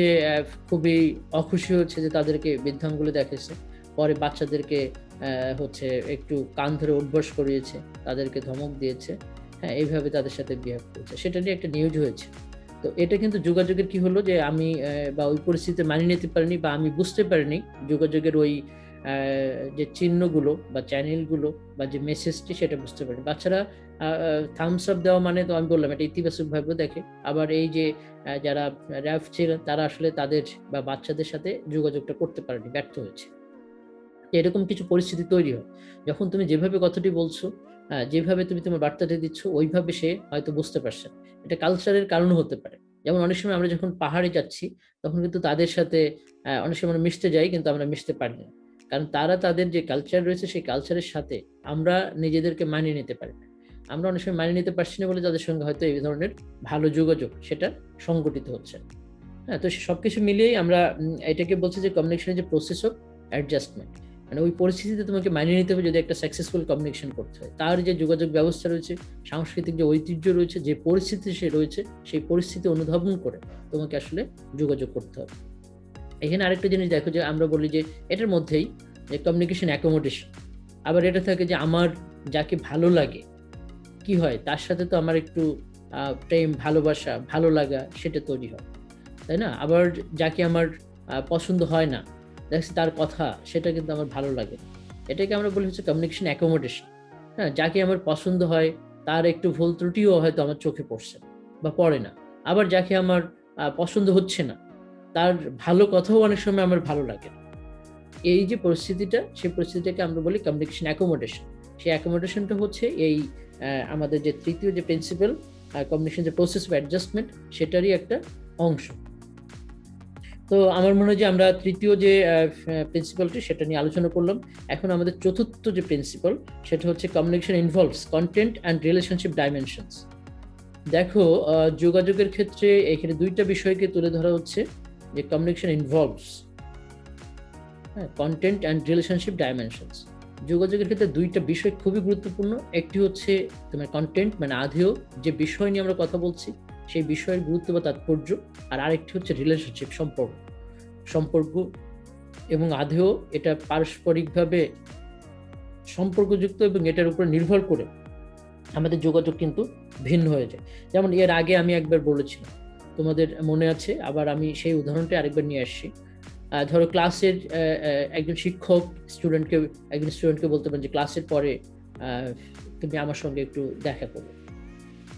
[SPEAKER 1] খুবই অখুশি হচ্ছে যে তাদেরকে বৃদ্ধাঙ্গুলি দেখেছে। পরে বাচ্চাদেরকে হচ্ছে একটু কান ধরে উঠবস করিয়েছে, তাদেরকে ধমক দিয়েছে, হ্যাঁ এইভাবে তাদের সাথে বিহেভ করেছে, সেটা নিয়ে একটা নিউজ হয়েছে। তো এটা কিন্তু যোগাযোগের কি হলো যে আমি বা ওই পরিস্থিতিতে মানিয়ে নিতে পারিনি বা আমি বুঝতে পারিনি যোগাযোগের ওই যে চিহ্নগুলো বা চ্যানেলগুলো বা যে মেসেজটি সেটা বুঝতে পারি। বাচ্চারা থামস আপ দেওয়া মানে তো আমি বললাম এটা ইতিবাচক ভাবে দেখে। আবার এই যে যারা র্যাব ছিলেন তারা আসলে তাদের বা বাচ্চাদের সাথে যোগাযোগটা করতে পারেনি, ব্যর্থ হয়েছে। এরকম কিছু পরিস্থিতি তৈরি হয় যখন তুমি যেভাবে কথাটি বলছো, যেভাবে তুমি তোমার বার্তাটা দিচ্ছ ওইভাবে সে হয়তো বুঝতে পারছে না। এটা কালচারের কারণও হতে পারে। যেমন অনেক সময় আমরা যখন পাহাড়ে যাচ্ছি তখন কিন্তু তাদের সাথে অনেক সময় আমরা মিশতে যাই কিন্তু আমরা মিশতে পারি না, কারণ তারা তাদের যে কালচার রয়েছে সেই কালচারের সাথে আমরা নিজেদেরকে মানিয়ে নিতে পারি না। আমরা অনেক সময় মানিয়ে নিতে পারছি না বলে তাদের সঙ্গে হয়তো এই ধরনের ভালো যোগাযোগ সেটা সংগঠিত হচ্ছে। হ্যাঁ, তো সবকিছু মিলিয়েই আমরা এটাকে বলছি যে কমিউনিকেশনের যে প্রসেস অফ অ্যাডজাস্টমেন্ট, মানে ওই পরিস্থিতিতে তোমাকে মানিয়ে নিতে হবে যদি একটা সাকসেসফুল কমিউনিকেশন করতে হয়। তার যে যোগাযোগ ব্যবস্থা রয়েছে, সাংস্কৃতিক যে ঐতিহ্য রয়েছে, যে পরিস্থিতি সে রয়েছে সেই পরিস্থিতি অনুধাবন করে তোমাকে আসলে যোগাযোগ করতে হবে। এখানে আরেকটা জিনিস দেখো যে আমরা বলি যে এটার মধ্যেই যে কমিউনিকেশন অ্যাকোমোডেশন, আবার এটা থাকে যে আমার যাকে ভালো লাগে কি হয় তার সাথে তো আমার একটু প্রেম, ভালোবাসা, ভালো লাগা সেটা তৈরি হয়, তাই না? আবার যাকে আমার পছন্দ হয় না, দেখছি তার কথা সেটা কিন্তু আমার ভালো লাগে। এটাকে আমরা বলি হচ্ছে কমিউনিকেশন অ্যাকোমোডেশন। হ্যাঁ, যাকে আমার পছন্দ হয় তার একটু ভুল ত্রুটিও হয়তো আমার চোখে পড়ছে বা পড়ে না। আবার যাকে আমার পছন্দ হচ্ছে না তার ভালো কথাও অনেক সময় আমার ভালো লাগে না। এই যে পরিস্থিতিটা, সেই পরিস্থিতিটাকে আমরা বলি কমিউনিকেশন অ্যাকোমোডেশন। সেই অ্যাকোমোডেশনটা হচ্ছে এই আমাদের যে তৃতীয় যে প্রিন্সিপাল, কমিউনিকেশন যে প্রসেস অফ অ্যাডজাস্টমেন্ট, সেটারই একটা অংশ। তো আমার মনে হয় যে আমরা তৃতীয় যে প্রিন্সিপালটি সেটা নিয়ে আলোচনা করলাম। এখন আমাদের চতুর্থ যে প্রিন্সিপাল সেটা হচ্ছে communication involves content and relationship dimensions. দেখো, যোগাযোগের ক্ষেত্রে এখানে দুইটা বিষয়কে তুলে ধরা হচ্ছে যে communication involves content and relationship dimensions. যোগাযোগের ক্ষেত্রে দুইটা বিষয় খুবই গুরুত্বপূর্ণ। একটি হচ্ছে তোমার কন্টেন্ট, মানে আধেয় যে বিষয় নিয়ে আমরা কথা বলছি সেই বিষয়ের গুরুত্ব বা তাৎপর্য, আর আরেকটি হচ্ছে রিলেশনশিপ, সম্পর্ক এবং আধেয় এটা পারস্পরিকভাবে সম্পর্কযুক্ত এবং এটার উপর নির্ভর করে আমাদের যোগাযোগ কিন্তু ভিন্ন হয়ে যায়। যেমন এর আগে আমি একবার বলেছিলাম, তোমাদের মনে আছে, আবার আমি সেই উদাহরণটা আরেকবার নিয়ে আসছি। ধরো ক্লাসের একজন শিক্ষক একজন স্টুডেন্টকে বলতে পারেন যে ক্লাসের পরে তুমি আমার সঙ্গে একটু দেখা করো,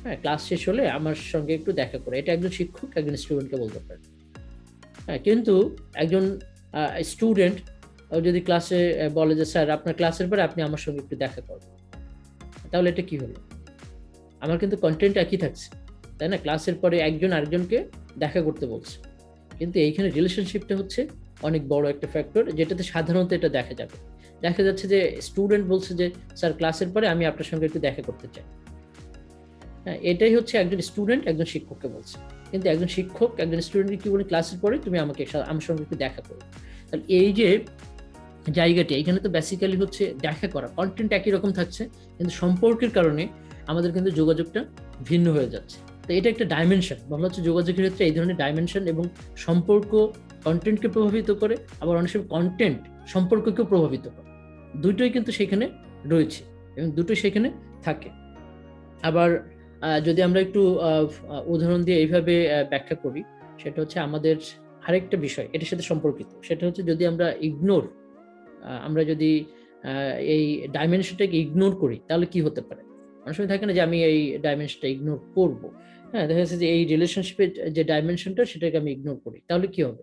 [SPEAKER 1] হ্যাঁ ক্লাস শেষ হলে আমার সঙ্গে একটু দেখা করো। এটা একজন শিক্ষক একজন স্টুডেন্টকে বলতে পারে। হ্যাঁ, কিন্তু একজন স্টুডেন্ট যদি ক্লাসে বলে যে স্যার আপনার ক্লাসের পরে আপনি আমার সঙ্গে একটু দেখা করবেন, তাহলে এটা কি হলো? আমার কিন্তু কন্টেন্ট একই থাকছে, তাই না? ক্লাসের পরে একজন আরেকজনকে দেখা করতে বলছে, কিন্তু এইখানে রিলেশনশিপটা হচ্ছে অনেক বড় একটা ফ্যাক্টর, যেটাতে সাধারণত এটা দেখা যাচ্ছে যে স্টুডেন্ট বলছে যে স্যার ক্লাসের পরে আমি আপনার সঙ্গে একটু দেখা করতে চাই। হ্যাঁ, এটাই হচ্ছে একজন স্টুডেন্ট একজন শিক্ষককে বলছে। কিন্তু একজন শিক্ষক একজন স্টুডেন্টকে কি বলে, ক্লাসের পরে তুমি আমার সঙ্গে একটু দেখা করো। তাহলে এই যে জায়গাটি, এখানে তো বেসিক্যালি হচ্ছে দেখা করা, কন্টেন্ট একই রকম থাকছে কিন্তু সম্পর্কের কারণে আমাদের কিন্তু যোগাযোগটা ভিন্ন হয়ে যাচ্ছে। তো এটা একটা ডাইমেনশন, বলা হচ্ছে যোগাযোগের ক্ষেত্রে এই ধরনের ডাইমেনশন এবং সম্পর্ক কন্টেন্টকে প্রভাবিত করে, আবার অনেক সময় কন্টেন্ট সম্পর্ককেও প্রভাবিত করে। দুটোই কিন্তু সেখানে রয়েছে এবং দুটোই সেখানে থাকে। আবার যদি আমরা একটু উদাহরণ দিয়ে এইভাবে ব্যাখ্যা করি, সেটা হচ্ছে আমাদের আরেকটা বিষয় এটার সাথে সম্পর্কিত, সেটা হচ্ছে যদি আমরা যদি এই ডাইমেনশনটাকে ইগনোর করি তাহলে কি হতে পারে? অনেক সময় থাকে না যে আমি এই ডাইমেনশনটা ইগনোর করব, হ্যাঁ দেখা যাচ্ছে যে এই রিলেশনশিপের যে ডাইমেনশনটা সেটাকে আমি ইগনোর করি, তাহলে কি হবে?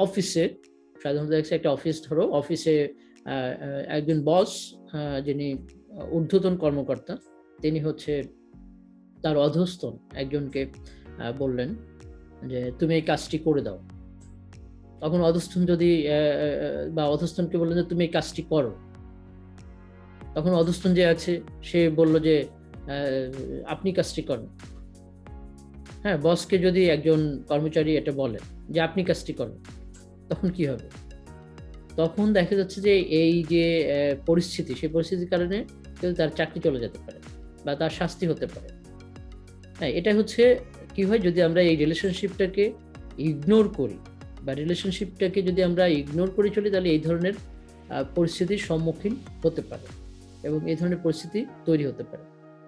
[SPEAKER 1] অফিসে সাধারণত দেখছি, একটা অফিস ধরো, অফিসে একজন বস যিনি ঊর্ধ্বতন কর্মকর্তা, তিনি হচ্ছে তার অধস্তন একজনকে বললেন যে তুমি এই কাজটি করে দাও। তখন অধস্থন যদি বা অধস্থনকে বললেন যে তুমি এই কাজটি করো, তখন অধস্থন যে আছে সে বলল যে আপনি কাজটি করেন। হ্যাঁ, বসকে যদি একজন কর্মচারী এটা বলে যে আপনি কাজটি করেন, তখন কি হবে? তখন দেখা যাচ্ছে যে এই যে পরিস্থিতি, সেই পরিস্থিতির কারণে কিন্তু তার চাকরি চলে যেতে পারে বা তার শাস্তি হতে পারে। হ্যাঁ, এটা হচ্ছে কি হয়, যদি আমরা এই রিলেশনশিপটাকে ইগনোর করি বা রিলেশনশিপটাকে যদি আমরা ইগনোর করে চলি, তাহলে এই ধরনের পরিস্থিতির সম্মুখীন হতে পারে এবং এই ধরনের পরিস্থিতি তৈরি হতে পারে।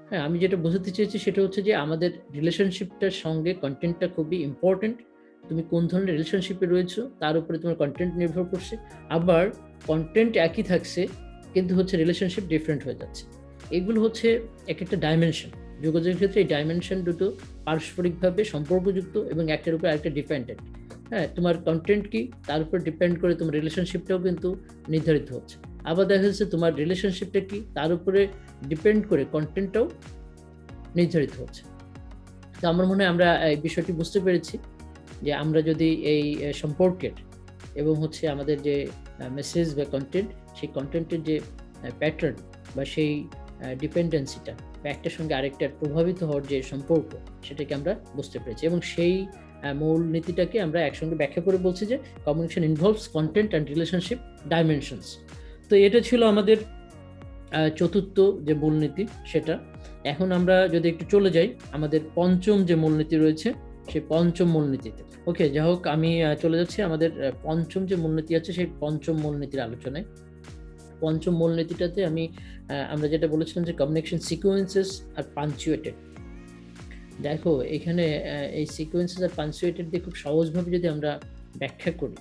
[SPEAKER 1] হ্যাঁ, আমি যেটা বোঝাতে চেয়েছি সেটা হচ্ছে যে আমাদের রিলেশনশিপটার সঙ্গে কন্টেন্টটা খুবই ইম্পর্টেন্ট। তুমি কোন ধরনের রিলেশনশিপে রয়েছো তার উপরে তোমার কন্টেন্ট নির্ভর করছে। আবার কন্টেন্ট একই থাকছে কিন্তু হচ্ছে রিলেশনশিপ ডিফারেন্ট হয়ে যাচ্ছে। এগুলো হচ্ছে এক একটা ডাইমেনশন। যোগাযোগের ক্ষেত্রে এই ডাইমেনশন দুটো পারস্পরিকভাবে সম্পর্কযুক্ত এবং একটার উপর আরেকটা ডিপেন্ডেন্ট। হ্যাঁ, তোমার কন্টেন্ট কি তার উপর ডিপেন্ড করে তোমার রিলেশনশিপটাও কিন্তু নির্ধারিত হচ্ছে। আবার দেখা যাচ্ছে তোমার রিলেশনশিপটা কি তার উপরে ডিপেন্ড করে কন্টেন্টটাও নির্ধারিত হচ্ছে। তো আমার মনে হয় আমরা এই বিষয়টি বুঝতে পেরেছি যে আমরা যদি এই সম্পর্কের এবং হচ্ছে আমাদের যে মেসেজ বা কন্টেন্ট, সেই কন্টেন্টের যে প্যাটার্ন বা সেই ডিপেন্ডেন্সিটা বা একটার সঙ্গে আরেকটার প্রভাবিত হওয়ার যে সম্পর্ক, সেটাকে আমরা বুঝতে পেরেছি এবং সেই মূল নীতিটাকে আমরা একসঙ্গে ব্যাখ্যা করে বলছি যে communication involves content and relationship dimensions. তো এটা ছিল আমাদের চতুর্থ যে মূলনীতি সেটা। এখন আমরা যদি একটু চলে যাই আমাদের পঞ্চম যে মূলনীতি রয়েছে সেই পঞ্চম মূলনীতিতে। ওকে, যাই হোক, আমি চলে যাচ্ছি আমাদের পঞ্চম যে মূলনীতি আছে সেই পঞ্চম মূলনীতির আলোচনায়। পঞ্চম মূলনীতিটাতে আমরা যেটা বলেছিলাম যে কমিউনিকেশন সিকোয়েন্সেস আর পাঞ্চুয়েটেড। দেখো এখানে এই সিকোয়েন্সেস আর পাঞ্চুয়েটেড দিয়ে খুব সহজভাবে যদি আমরা ব্যাখ্যা করি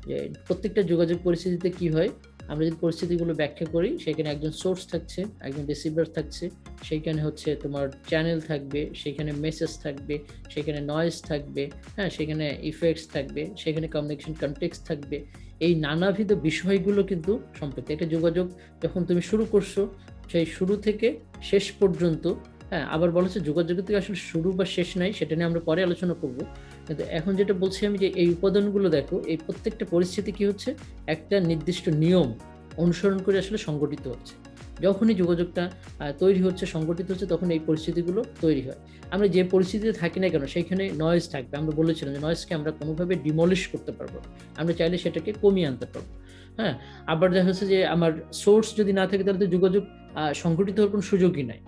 [SPEAKER 1] যে প্রত্যেকটা যোগাযোগ পরিস্থিতিতে কি হয়, আমরা যদি পরিস্থিতিগুলো ব্যাখ্যা করি, সেখানে একজন সোর্স থাকছে, একজন রিসিভার থাকছে, সেইখানে হচ্ছে তোমার চ্যানেল থাকবে, সেখানে মেসেজ থাকবে, সেখানে নয়েজ থাকবে, হ্যাঁ, সেখানে ইফেক্টস থাকবে, সেখানে কমিউনিকেশন কনটেক্সট থাকবে। এই নানাবিধ বিষয়গুলো কিন্তু সম্পর্কে একটা যোগাযোগ যখন তুমি শুরু করছো, সেই শুরু থেকে শেষ পর্যন্ত, হ্যাঁ, আবার বলেছে যোগাযোগের থেকে আসলে শুরু বা শেষ নাই, সেটা নিয়ে আমরা পরে আলোচনা করব। কিন্তু এখন যেটা বলছি আমি যে এই উপাদানগুলো দেখো, এই প্রত্যেকটা পরিস্থিতি কি হচ্ছে, একটা নির্দিষ্ট নিয়ম অনুসরণ করে আসলে সংগঠিত হচ্ছে। যখনই যোগাযোগটা তৈরি হচ্ছে, সংগঠিত হচ্ছে, তখন এই পরিস্থিতিগুলো তৈরি হয়। আমরা যে পরিস্থিতিতে থাকি না কেন সেখানে নয়েজ থাকবে। আমরা বলেছিলাম যে নয়েজকে আমরা কোনোভাবে ডিমলিশ করতে পারবো, আমরা চাইলে সেটাকে কমিয়ে আনতে পারবো। হ্যাঁ, আবার দেখা যাচ্ছে যে আমার সোর্স যদি না থাকে তাহলে তো যোগাযোগ সংগঠিত হওয়ার কোনো সুযোগই নাই।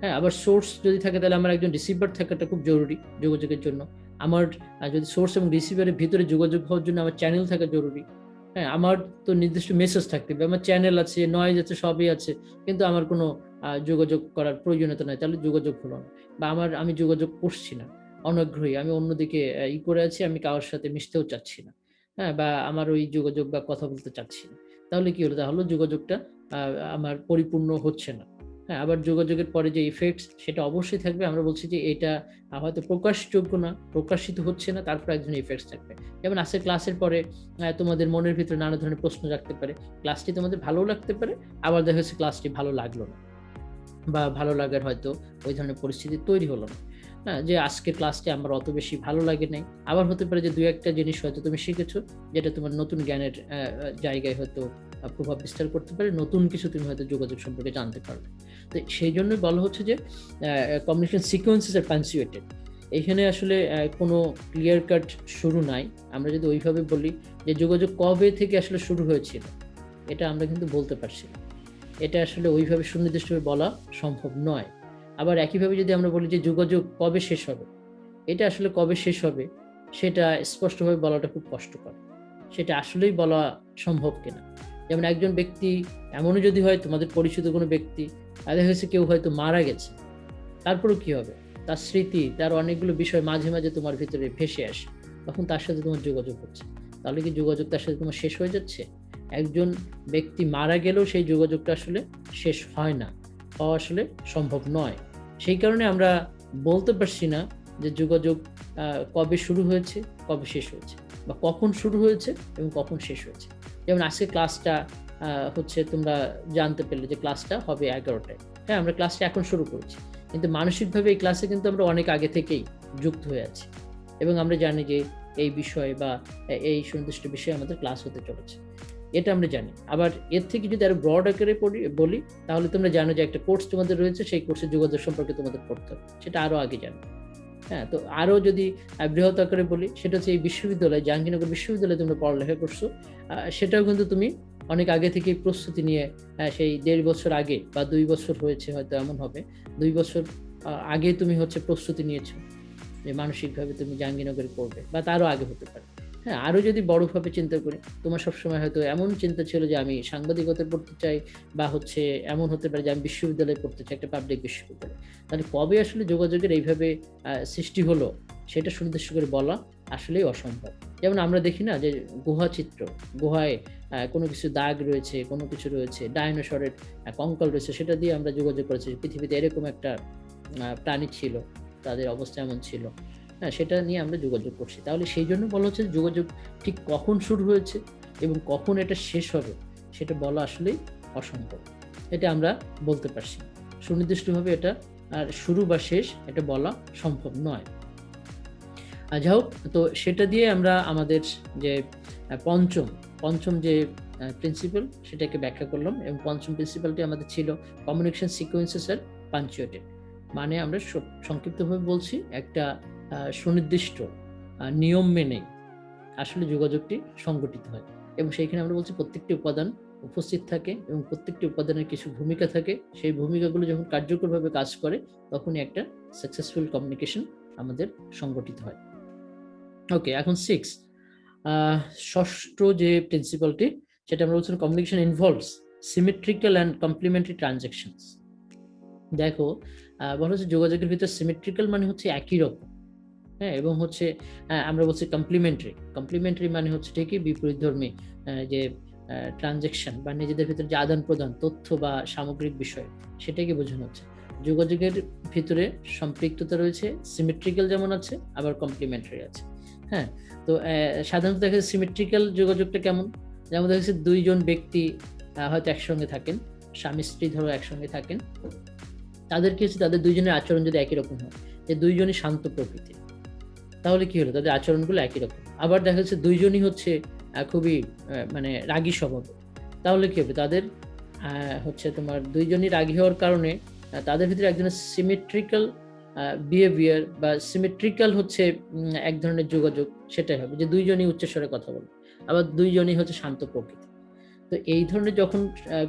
[SPEAKER 1] হ্যাঁ, আবার সোর্স যদি থাকে তাহলে আমার একজন রিসিভার থাকাটা খুব জরুরি যোগাযোগের জন্য। আমার যদি সোর্স এবং রিসিভারের ভিতরে যোগাযোগ হওয়ার জন্য আমার চ্যানেল থাকা জরুরি। হ্যাঁ, আমার তো নির্দিষ্ট মেসেজ থাকতে হবে, আমার চ্যানেল আছে, নয়েজ আছে, সবই আছে, কিন্তু আমার কোনো যোগাযোগ করার প্রয়োজনীয়তা নাই, তাহলে যোগাযোগ হলো না। বা আমি যোগাযোগ করছি না, অনাগ্রহী, আমি অন্যদিকে করে আছি, আমি কারোর সাথে মিশতেও চাচ্ছি না। হ্যাঁ, বা আমার ওই যোগাযোগ বা কথা বলতে চাচ্ছি না, তাহলে কি হলো, তাহলে যোগাযোগটা আমার পরিপূর্ণ হচ্ছে না। হ্যাঁ, আবার যোগাযোগের পরে যে ইফেক্টস সেটা অবশ্যই থাকবে। আমরা বলছি যে এটা হয়তো প্রকাশযোগ্য না, প্রকাশিত হচ্ছে না, তারপর এক ধরনের ইফেক্টস থাকবে। যেমন আজকে ক্লাসের পরে তোমাদের মনের ভিতরে নানা ধরনের প্রশ্ন রাখতে পারে, ক্লাসটি তোমাদের ভালো লাগতে পারে, আবার দেখা যাচ্ছে ক্লাসটি ভালো লাগলো না, বা ভালো লাগার হয়তো ওই ধরনের পরিস্থিতি তৈরি হলো না। হ্যাঁ, যে আজকের ক্লাসটি আমার অত বেশি ভালো লাগে নাই। আবার হতে পারে যে দুই একটা জিনিস হয়তো তুমি শিখেছো যেটা তোমার নতুন জ্ঞানের জায়গায় হয়তো প্রভাব বিস্তার করতে পারে, নতুন কিছু তুমি হয়তো যোগাযোগ সম্পর্কে জানতে পারবে। তো সেই জন্যই বলা হচ্ছে যে কমিউনিকেশন সিকোয়েন্সেস আর পাঞ্চুয়েটেড। এখানে আসলে কোনো ক্লিয়ার কাট শুরু নাই। আমরা যদি ওইভাবে বলি যে যোগাযোগ কবে থেকে আসলে শুরু হয়েছিল, এটা আমরা কিন্তু বলতে পারছি না। এটা আসলে ওইভাবে সুনির্দিষ্টভাবে বলা সম্ভব নয়। আবার একইভাবে যদি আমরা বলি যে যোগাযোগ কবে শেষ হবে, এটা আসলে কবে শেষ হবে সেটা স্পষ্টভাবে বলাটা খুব কষ্টকর। সেটা আসলেই বলা সম্ভব কিনা। যেমন একজন ব্যক্তি এমনও যদি হয়, তোমাদের পরিচিত কোনো ব্যক্তি, দেখা গেছে কেউ হয়তো মারা গেছে, তারপরেও কি হবে, তার স্মৃতি, তার অনেকগুলো বিষয় মাঝে মাঝে তোমার ভিতরে ভেসে আসে, তখন তার সাথে তোমার যোগাযোগ হচ্ছে। তাহলে কি যোগাযোগ তার সাথে তোমার শেষ হয়ে যাচ্ছে? একজন ব্যক্তি মারা গেলেও সেই যোগাযোগটা আসলে শেষ হয় না, হওয়া আসলে সম্ভব নয়। সেই কারণে আমরা বলতে পারছি না যে যোগাযোগ কবে শুরু হয়েছে, কবে শেষ হয়েছে, বা কখন শুরু হয়েছে এবং কখন শেষ হয়েছে। যেমন আজকে ক্লাসটা হচ্ছে তোমরা জানতে পেলে যে ক্লাসটা হবে 11টায়। হ্যাঁ, আমরা ক্লাসটা এখন শুরু করেছি, কিন্তু মানসিকভাবে এই ক্লাসে কিন্তু আমরা অনেক আগে থেকেই যুক্ত হয়ে আছি এবং আমরা জানি যে এই বিষয়ে বা এই সুনির্দিষ্ট বিষয়ে আমাদের ক্লাস হতে চলেছে, এটা আমরা জানি। আবার এর থেকে যদি আরো ব্রড আকারে বলি, তাহলে তোমরা জানো যে একটা কোর্স তোমাদের রয়েছে, সেই কোর্সের যোগাযোগ সম্পর্কে তোমাদের পড়তে হবে, সেটা আরো আগে জানো। হ্যাঁ, তো আরো যদি বৃহৎ আকারে বলি, সেটা হচ্ছে এই বিশ্ববিদ্যালয়, জাহাঙ্গীরনগর বিশ্ববিদ্যালয়ে তোমরা পড়ালেখা করছো, সেটাও কিন্তু তুমি অনেক আগে থেকে প্রস্তুতি নিয়ে, সেই 1.5 বছর আগে বা 2 বছর হয়েছে হয়তো, এমন হবে 2 বছর আগে তুমি হচ্ছে প্রস্তুতি নিয়েছো যে মানসিকভাবে তুমি জাহাঙ্গীরনগরে পড়বে, বা তারও আগে হতে পারে। হ্যাঁ, আরো যদি বড়ভাবে চিন্তা করি, তোমার সবসময় হয়তো এমন চিন্তা ছিল যে আমি সাংবাদিকতা পড়তে চাই, বা হচ্ছে এমন হতে পারে যে আমি বিশ্ববিদ্যালয়ে পড়তে চাই, একটা পাবলিক বিশ্ববিদ্যালয়। তাহলে কবে আসলে যোগাযোগের এইভাবে সৃষ্টি হলো, সেটা সুনির্দিষ্ট করে বলা আসলেই অসম্ভব। যেমন আমরা দেখি না যে গুহা চিত্র, গুহায় কোনো কিছু দাগ রয়েছে, কোনো কিছু রয়েছে, ডাইনোসরের কঙ্কাল রয়েছে, সেটা দিয়ে আমরা যোগাযোগ করেছি পৃথিবীতে এরকম একটা প্রাণী ছিল, তাদের অবস্থা এমন ছিল। হ্যাঁ, সেটা নিয়ে আমরা যোগাযোগ করছি। তাহলে সেই জন্য বলা হচ্ছে যোগাযোগ ঠিক কখন শুরু হয়েছে এবং কখন এটা শেষ হবে, সেটা বলা আসলেই অসম্ভব। এটা আমরা বলতে পারছি, সুনির্দিষ্টভাবে এটা আর শুরু বা শেষ এটা বলা সম্ভব নয়। যাই হোক, তো সেটা দিয়ে আমরা আমাদের যে পঞ্চম যে প্রিন্সিপাল, সেটাকে ব্যাখ্যা করলাম। এবং পঞ্চম প্রিন্সিপালটি আমাদের ছিল কমিউনিকেশন সিকোয়েন্সেস আর পাঞ্চুয়েটেড। মানে আমরা সংক্ষিপ্তভাবে বলছি, একটা সুনির্দিষ্ট নিয়ম মেনে আসলে যোগাযোগটি সংগঠিত হয়, এবং সেইখানে আমরা বলছি প্রত্যেকটি উপাদান উপস্থিত থাকে এবং প্রত্যেকটি উপাদানের কিছু ভূমিকা থাকে। সেই ভূমিকাগুলো যখন কার্যকরভাবে কাজ করে, তখনই একটা সাকসেসফুল কমিউনিকেশন আমাদের সংগঠিত হয়। ওকে, এখন 6, ষষ্ঠ যে প্রিন্সিপালটি, সেটা আমরা বলছিলাম communication involves symmetrical and complementary transactions. দেখো, বলা হচ্ছে যোগাযোগের ভিতরে সিমেট্রিক্যাল মানে হচ্ছে একই রকম, হ্যাঁ, এবং হচ্ছে আমরা বলছি কমপ্লিমেন্টারি মানে হচ্ছে ঠিকই বিপরীতধর্মী যে ট্রানজাকশন বা নিজেদের ভিতরে যে আদান প্রদান তথ্য বা সামগ্রিক বিষয়, সেটাকে বোঝানো হচ্ছে। যোগাযোগের ভিতরে সম্পৃক্ততা রয়েছে, সিমেট্রিক্যাল যেমন আছে, আবার কমপ্লিমেন্টারি আছে। হ্যাঁ, তো সাধারণত দেখা যাচ্ছে সিমেট্রিক্যাল যোগাযোগটা কেমন, যেমন দেখা যাচ্ছে 2 জন ব্যক্তি হয়তো একসঙ্গে থাকেন, স্বামী স্ত্রী ধরো একসঙ্গে থাকেন, তাদের কি হচ্ছে, তাদের 2 জনের আচরণ যদি একই রকম হয়, যে 2 জনই শান্ত প্রকৃতির, তাহলে কি হলো, তাদের আচরণগুলো একই রকম। আবার দেখা যাচ্ছে 2 জনই হচ্ছে খুবই মানে রাগী স্বভাব, তাহলে কি হবে, তাদের হচ্ছে তোমার 2 জনই রাগী হওয়ার কারণে তাদের ভিতরে একজনের সিমেট্রিক্যাল বিহেভিয়ার বা সিমেট্রিক্যাল হচ্ছে এক ধরনের যোগাযোগ, সেটাই হবে যে 2 জনই উচ্চস্বরে কথা বলে, আবার 2 জনই হচ্ছে শান্ত প্রকৃতি। তো এই ধরনের যখন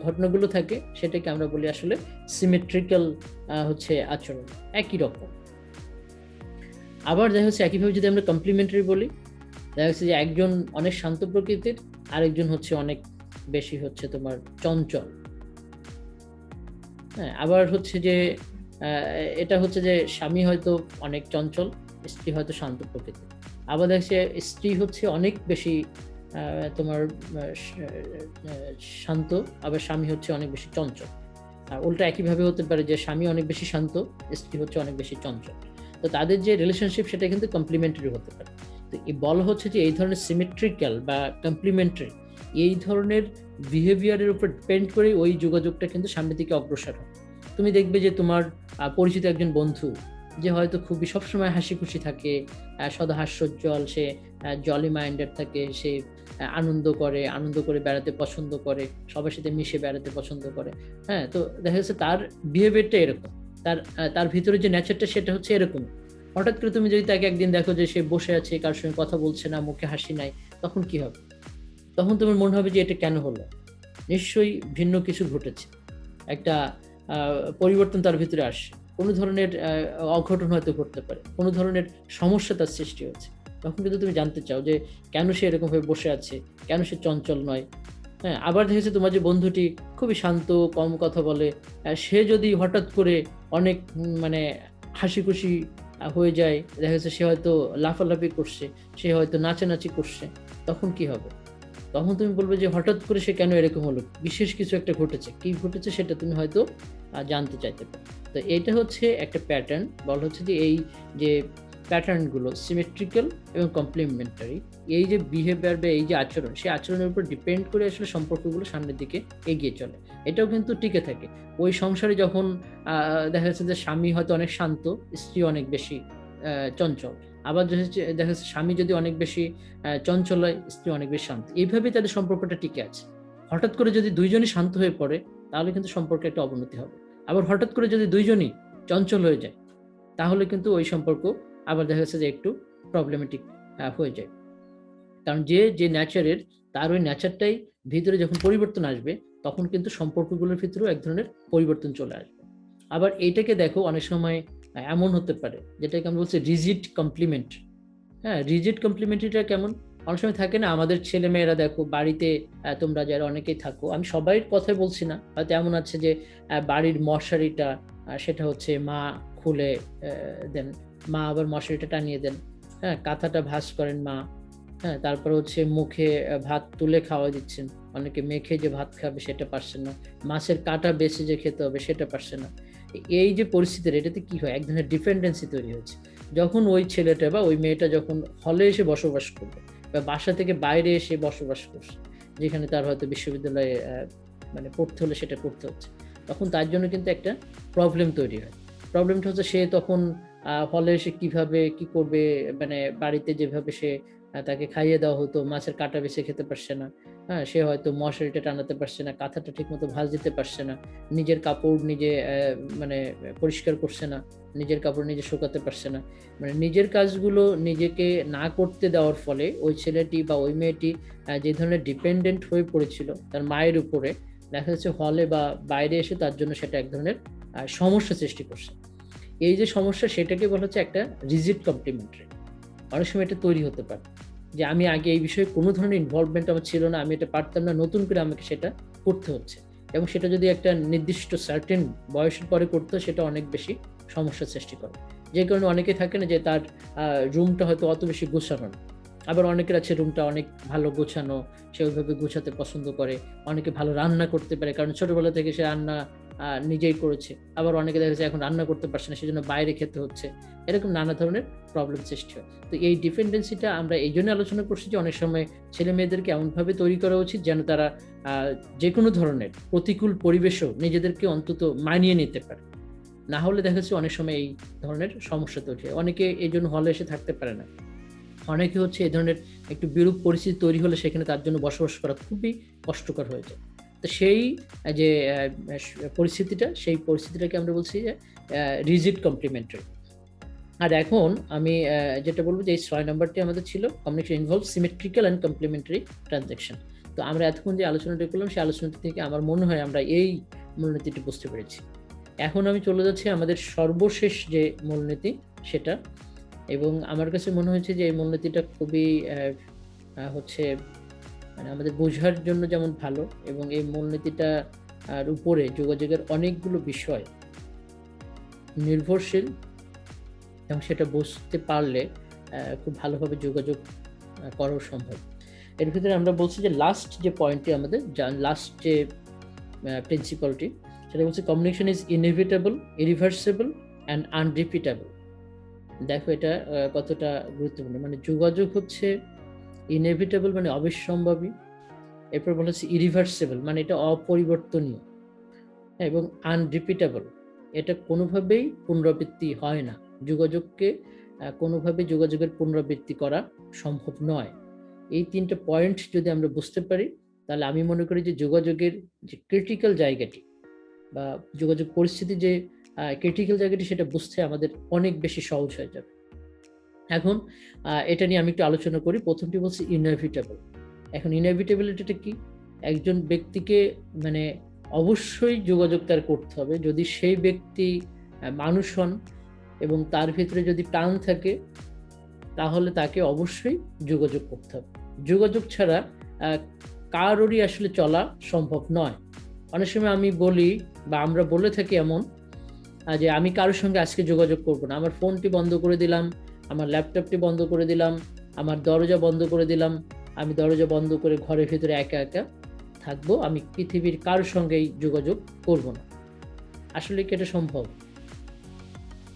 [SPEAKER 1] ঘটনাগুলো থাকে, সেটাকে আমরা বলি আসলে সিমেট্রিক্যাল হচ্ছে আচরণ, একই রকম। আবার দেখা যাচ্ছে একইভাবে যদি আমরা কমপ্লিমেন্টারি বলি, দেখা যাচ্ছে যে একজন অনেক শান্ত প্রকৃতির, আরেকজন হচ্ছে অনেক বেশি হচ্ছে তোমার চঞ্চল। হ্যাঁ, আবার হচ্ছে যে এটা হচ্ছে যে স্বামী হয়তো অনেক চঞ্চল, স্ত্রী হয়তো শান্ত প্রকৃতির। আবার দেখা যাচ্ছে স্ত্রী হচ্ছে অনেক বেশি তোমার শান্ত, আবার স্বামী হচ্ছে অনেক বেশি চঞ্চল। আর উল্টা একইভাবে হতে পারে যে স্বামী অনেক বেশি শান্ত, স্ত্রী হচ্ছে অনেক বেশি চঞ্চল। তো তাদের যে রিলেশনশিপ, সেটা কিন্তু কমপ্লিমেন্টারি হতে পারে। তো এই বলা হচ্ছে যে এই ধরনের সিমেট্রিক্যাল বা কমপ্লিমেন্টারি, এই ধরনের বিহেভিয়ারের উপর ডিপেন্ড করে ওই যোগাযোগটা কিন্তু সামনের দিকে অগ্রসর হয়। তুমি দেখবে যে তোমার পরিচিত একজন বন্ধু, যে হয়তো খুবই সবসময় হাসি খুশি থাকে, সদা হাস্যোজ্জ্বল, সে জলি মাইন্ডেড থাকে, সে আনন্দ করে বেড়াতে পছন্দ করে, সবার সাথে মিশে বেড়াতে পছন্দ করে। হ্যাঁ, তো দেখা যাচ্ছে তার বিহেভিয়ারটা এরকম, তার ভিতরে যে নেচারটা সেটা হচ্ছে এরকম। হঠাৎ করে তুমি যদি তাকে একদিন দেখো যে সে বসে আছে, কারোর সঙ্গে কথা বলছে না, মুখে হাসি নাই, তখন কি হবে? তখন তোমার মনে হবে যে এটা কেন হলো, নিশ্চয়ই ভিন্ন কিছু ঘটেছে, একটা পরিবর্তন তার ভিতরে আসে, কোনো ধরনের অঘটন হয়তো ঘটতে পারে, কোনো ধরনের সমস্যা তার সৃষ্টি হচ্ছে। তখন কিন্তু তুমি জানতে চাও যে কেন সে এরকম ভাবে বসে আছে, কেন সে চঞ্চল নয়। হ্যাঁ, আবার দেখেছে তোমার যে বন্ধুটি খুবই শান্ত, কম কথা বলে, সে যদি হঠাৎ করে অনেক মানে হাসি খুশি হয়ে যায়, দেখা যাচ্ছে সে হয়তো লাফালাফি করছে, সে হয়তো নাচানাচি করছে, তখন কি হবে? তখন তুমি বলবে যে হঠাৎ করে সে কেন এরকম হলো, বিশেষ কিছু একটা ঘটেছে, কি ঘটেছে সেটা তুমি হয়তো জানতে চাইতে পারো। তো এটা হচ্ছে একটা প্যাটার্ন, বলা হচ্ছে যে এই যে প্যাটার্নগুলো সিমেট্রিক্যাল এবং কমপ্লিমেন্টারি, এই যে বিহেভিয়ার বা এই যে আচরণ, সেই আচরণের উপর ডিপেন্ড করে আসলে সম্পর্কগুলো সামনের দিকে এগিয়ে চলে। এটাও কিন্তু টিকে থাকে ওই সংসারে যখন দেখা যাচ্ছে যে স্বামী হয়তো অনেক শান্ত, স্ত্রী অনেক বেশি চঞ্চল, আবার দেখা যাচ্ছে স্বামী যদি অনেক বেশি চঞ্চল হয়, স্ত্রী অনেক বেশি শান্ত। এইভাবেই তাদের সম্পর্কটা টিকে আছে। হঠাৎ করে যদি দুইজনই শান্ত হয়ে পড়ে, তাহলে কিন্তু সম্পর্কে একটা অবনতি হবে। আবার হঠাৎ করে যদি দুইজনই চঞ্চল হয়ে যায়, তাহলে কিন্তু ওই সম্পর্ক আবার দেখা যাচ্ছে যে একটু প্রবলেমেটিক হয়ে যায়। কারণ যে ন্যাচারের, তার ওই ন্যাচারটাই ভিতরে যখন পরিবর্তন আসবে, তখন কিন্তু সম্পর্কগুলোর ভিতরেও এক ধরনের পরিবর্তন চলে আসবে। আবার এইটাকে দেখো অনেক সময় এমন হতে পারে, যেটাকে আমি বলছি রিজিড কমপ্লিমেন্ট। হ্যাঁ, রিজিড কমপ্লিমেন্টারিটা কেমন? অনেক সময় থাকে না, আমাদের ছেলে মেয়েরা দেখো বাড়িতে, তোমরা যারা অনেকেই থাকো, আমি সবাই কথাই বলছি না, হয়তো এমন আছে যে বাড়ির মশারিটা সেটা হচ্ছে মা খুলে দেন, মা আবার মশারিটা টানিয়ে দেন, হ্যাঁ, কাঁথাটা ভাঁজ করেন মা, হ্যাঁ, তারপর হচ্ছে মুখে ভাত তুলে খাওয়া দিচ্ছেন, অনেকে মেখে যে ভাত খাবে সেটা পারছেন না, মাছের কাঁটা বেছে যে খেতে হবে সেটা পারছে না। এই যে পরিস্থিতির, এটাতে কি হয়, এক ধরনের ডিপেন্ডেন্সি তৈরি হয়েছে। যখন ওই ছেলেটা বা ওই মেয়েটা যখন হলে এসে বসবাস করবে, বা বাসা থেকে বাইরে এসে বসবাস করছে, যেখানে তার হয়তো বিশ্ববিদ্যালয়ে মানে পড়তে হলে সেটা করতে হচ্ছে, তখন তার জন্য কিন্তু একটা প্রবলেম তৈরি হয়। প্রবলেমটা হচ্ছে সে তখন হলে এসে কিভাবে কি করবে, মানে বাড়িতে যেভাবে সে তাকে খাইয়ে দেওয়া হতো, মাছের কাঁটা বেছে খেতে পারছে না, হ্যাঁ, সে হয়তো মশারিটা টানাতে পারছে না, কাঁথাটা ঠিক মতো ভাঁজ দিতে পারছে না, নিজের কাপড় নিজে মানে পরিষ্কার করছে না, নিজের কাপড় নিজে শুকাতে পারছে না। মানে নিজের কাজগুলো নিজেকে না করতে দেওয়ার ফলে ওই ছেলেটি বা ওই মেয়েটি যে ধরনের ডিপেন্ডেন্ট হয়ে পড়েছিল তার মায়ের উপরে, দেখা যাচ্ছে হলে বা বাইরে এসে তার জন্য সেটা এক ধরনের সমস্যা সৃষ্টি করছে। এই যে সমস্যা, সেটাকে বলা হচ্ছে একটা রিজিড কমপ্লিমেন্টারি। অনেক সময় এটা তৈরি হতে পারে যে আমি আগে এই বিষয়ে কোনো ধরনের ইনভলভমেন্ট আমার ছিল না, আমি এটা পারতাম না, নতুন করে আমাকে সেটা করতে হচ্ছে, এবং সেটা যদি একটা নির্দিষ্ট সার্টেন বয়সের পরে করতে হয়, সেটা অনেক বেশি সমস্যার সৃষ্টি করে। যে কারণে অনেকে থাকে না যে তার রুমটা হয়তো অত বেশি গোছানো না, আবার অনেকের আছে রুমটা অনেক ভালো গোছানো, সে ওইভাবে গোছাতে পছন্দ করে। অনেকে ভালো রান্না করতে পারে, কারণ ছোটবেলা থেকে সে রান্না নিজেই করেছে। আবার অনেকে দেখা যাচ্ছে এখন রান্না করতে পারছে না, সেজন্য বাইরে খেতে হচ্ছে। এরকম নানা ধরনের প্রবলেম সৃষ্টি হয়। তো এই ডিপেন্ডেন্সিটা আমরা এই জন্য আলোচনা করছি যে অনেক সময় ছেলে মেয়েদেরকে এমনভাবে তৈরি করা উচিত যেন তারা যে কোনো ধরনের প্রতিকূল পরিবেশও নিজেদেরকে অন্তত মানিয়ে নিতে পারে। না হলে দেখা যাচ্ছে অনেক সময় এই ধরনের সমস্যা তৈরি হয়। অনেকে এই জন্য হলে এসে থাকতে পারে না। অনেকে হচ্ছে এই ধরনের একটু বিরূপ পরিস্থিতি তৈরি হলে সেখানে তার জন্য বসবাস করা খুবই কষ্টকর হয়ে যায়। তো সেই যে পরিস্থিতিটা, সেই পরিস্থিতিটাকে আমরা বলছি যে রিজিড কমপ্লিমেন্টারি। আর এখন আমি যেটা বলবো যে এই ৬ নম্বরটি আমাদের ছিল, communication involve symmetrical and complementary transaction. তো আমরা এতক্ষণ যে আলোচনাটা করলাম, সেই আলোচনাটি থেকে আমার মনে হয় আমরা এই মূলনীতিটি বুঝতে পেরেছি। এখন আমি চলে যাচ্ছি আমাদের সর্বশেষ যে মূলনীতি সেটা, এবং আমার কাছে মনে হয়েছে যে এই মূলনীতিটা খুবই হচ্ছে মানে আমাদের বোঝার জন্য যেমন ভালো, এবং এই মূলনীতিটা আর উপরে যোগাযোগের অনেকগুলো বিষয় নির্ভরশীল, এবং সেটা বুঝতে পারলে খুব ভালোভাবে যোগাযোগ করাও সম্ভব। এর ভিতরে আমরা বলছি যে লাস্ট যে পয়েন্টটি আমাদের, লাস্ট যে প্রিন্সিপালটি, সেটা বলছে communication is inevitable, irreversible and unrepeatable. দেখো এটা কতটা গুরুত্বপূর্ণ। মানে যোগাযোগ হচ্ছে ইনএভিটেবল মানে অবিসম্ভাবী, এরপর বলা হচ্ছে ইরিভার্সিবল মানে এটা অপরিবর্তনীয়, এবং আনরিপিটেবল এটা কোনোভাবেই পুনরাবৃত্তি হয় না। যোগাযোগকে কোনোভাবেই যোগাযোগের পুনরাবৃত্তি করা সম্ভব নয়। এই তিনটে পয়েন্ট যদি আমরা বুঝতে পারি, তাহলে আমি মনে করি যে যোগাযোগের যে ক্রিটিক্যাল জায়গাটি বা যোগাযোগ পরিস্থিতি যে ক্রিটিক্যাল জায়গাটি, সেটা বুঝতে আমাদের অনেক বেশি সহজ হয়ে যাবে। এখন এটা নিয়ে আমি একটু আলোচনা করি। প্রথমটি বলছি ইনএভিটেবল। এখন ইনএভিটেবিলিটিটা কি? একজন ব্যক্তিকে মানে অবশ্যই যোগাযোগ তার করতে হবে, যদি সেই ব্যক্তি মানুষ হন এবং তার ভিতরে যদি প্রাণ থাকে, তাহলে তাকে অবশ্যই যোগাযোগ করতে হবে। যোগাযোগ ছাড়া কারোরই আসলে চলা সম্ভব নয়। অনেক সময় আমি বলি বা আমরা বলে থাকি এমন যে আমি কারোর সঙ্গে আজকে যোগাযোগ করব না, আমার ফোনটি বন্ধ করে দিলাম, আমার ল্যাপটপটি বন্ধ করে দিলাম, আমার দরজা বন্ধ করে দিলাম, আমি দরজা বন্ধ করে ঘরের ভিতরে একা একা থাকবো, আমি পৃথিবীর কারোর সঙ্গেই যোগাযোগ করব না। আসলে কি এটা সম্ভব?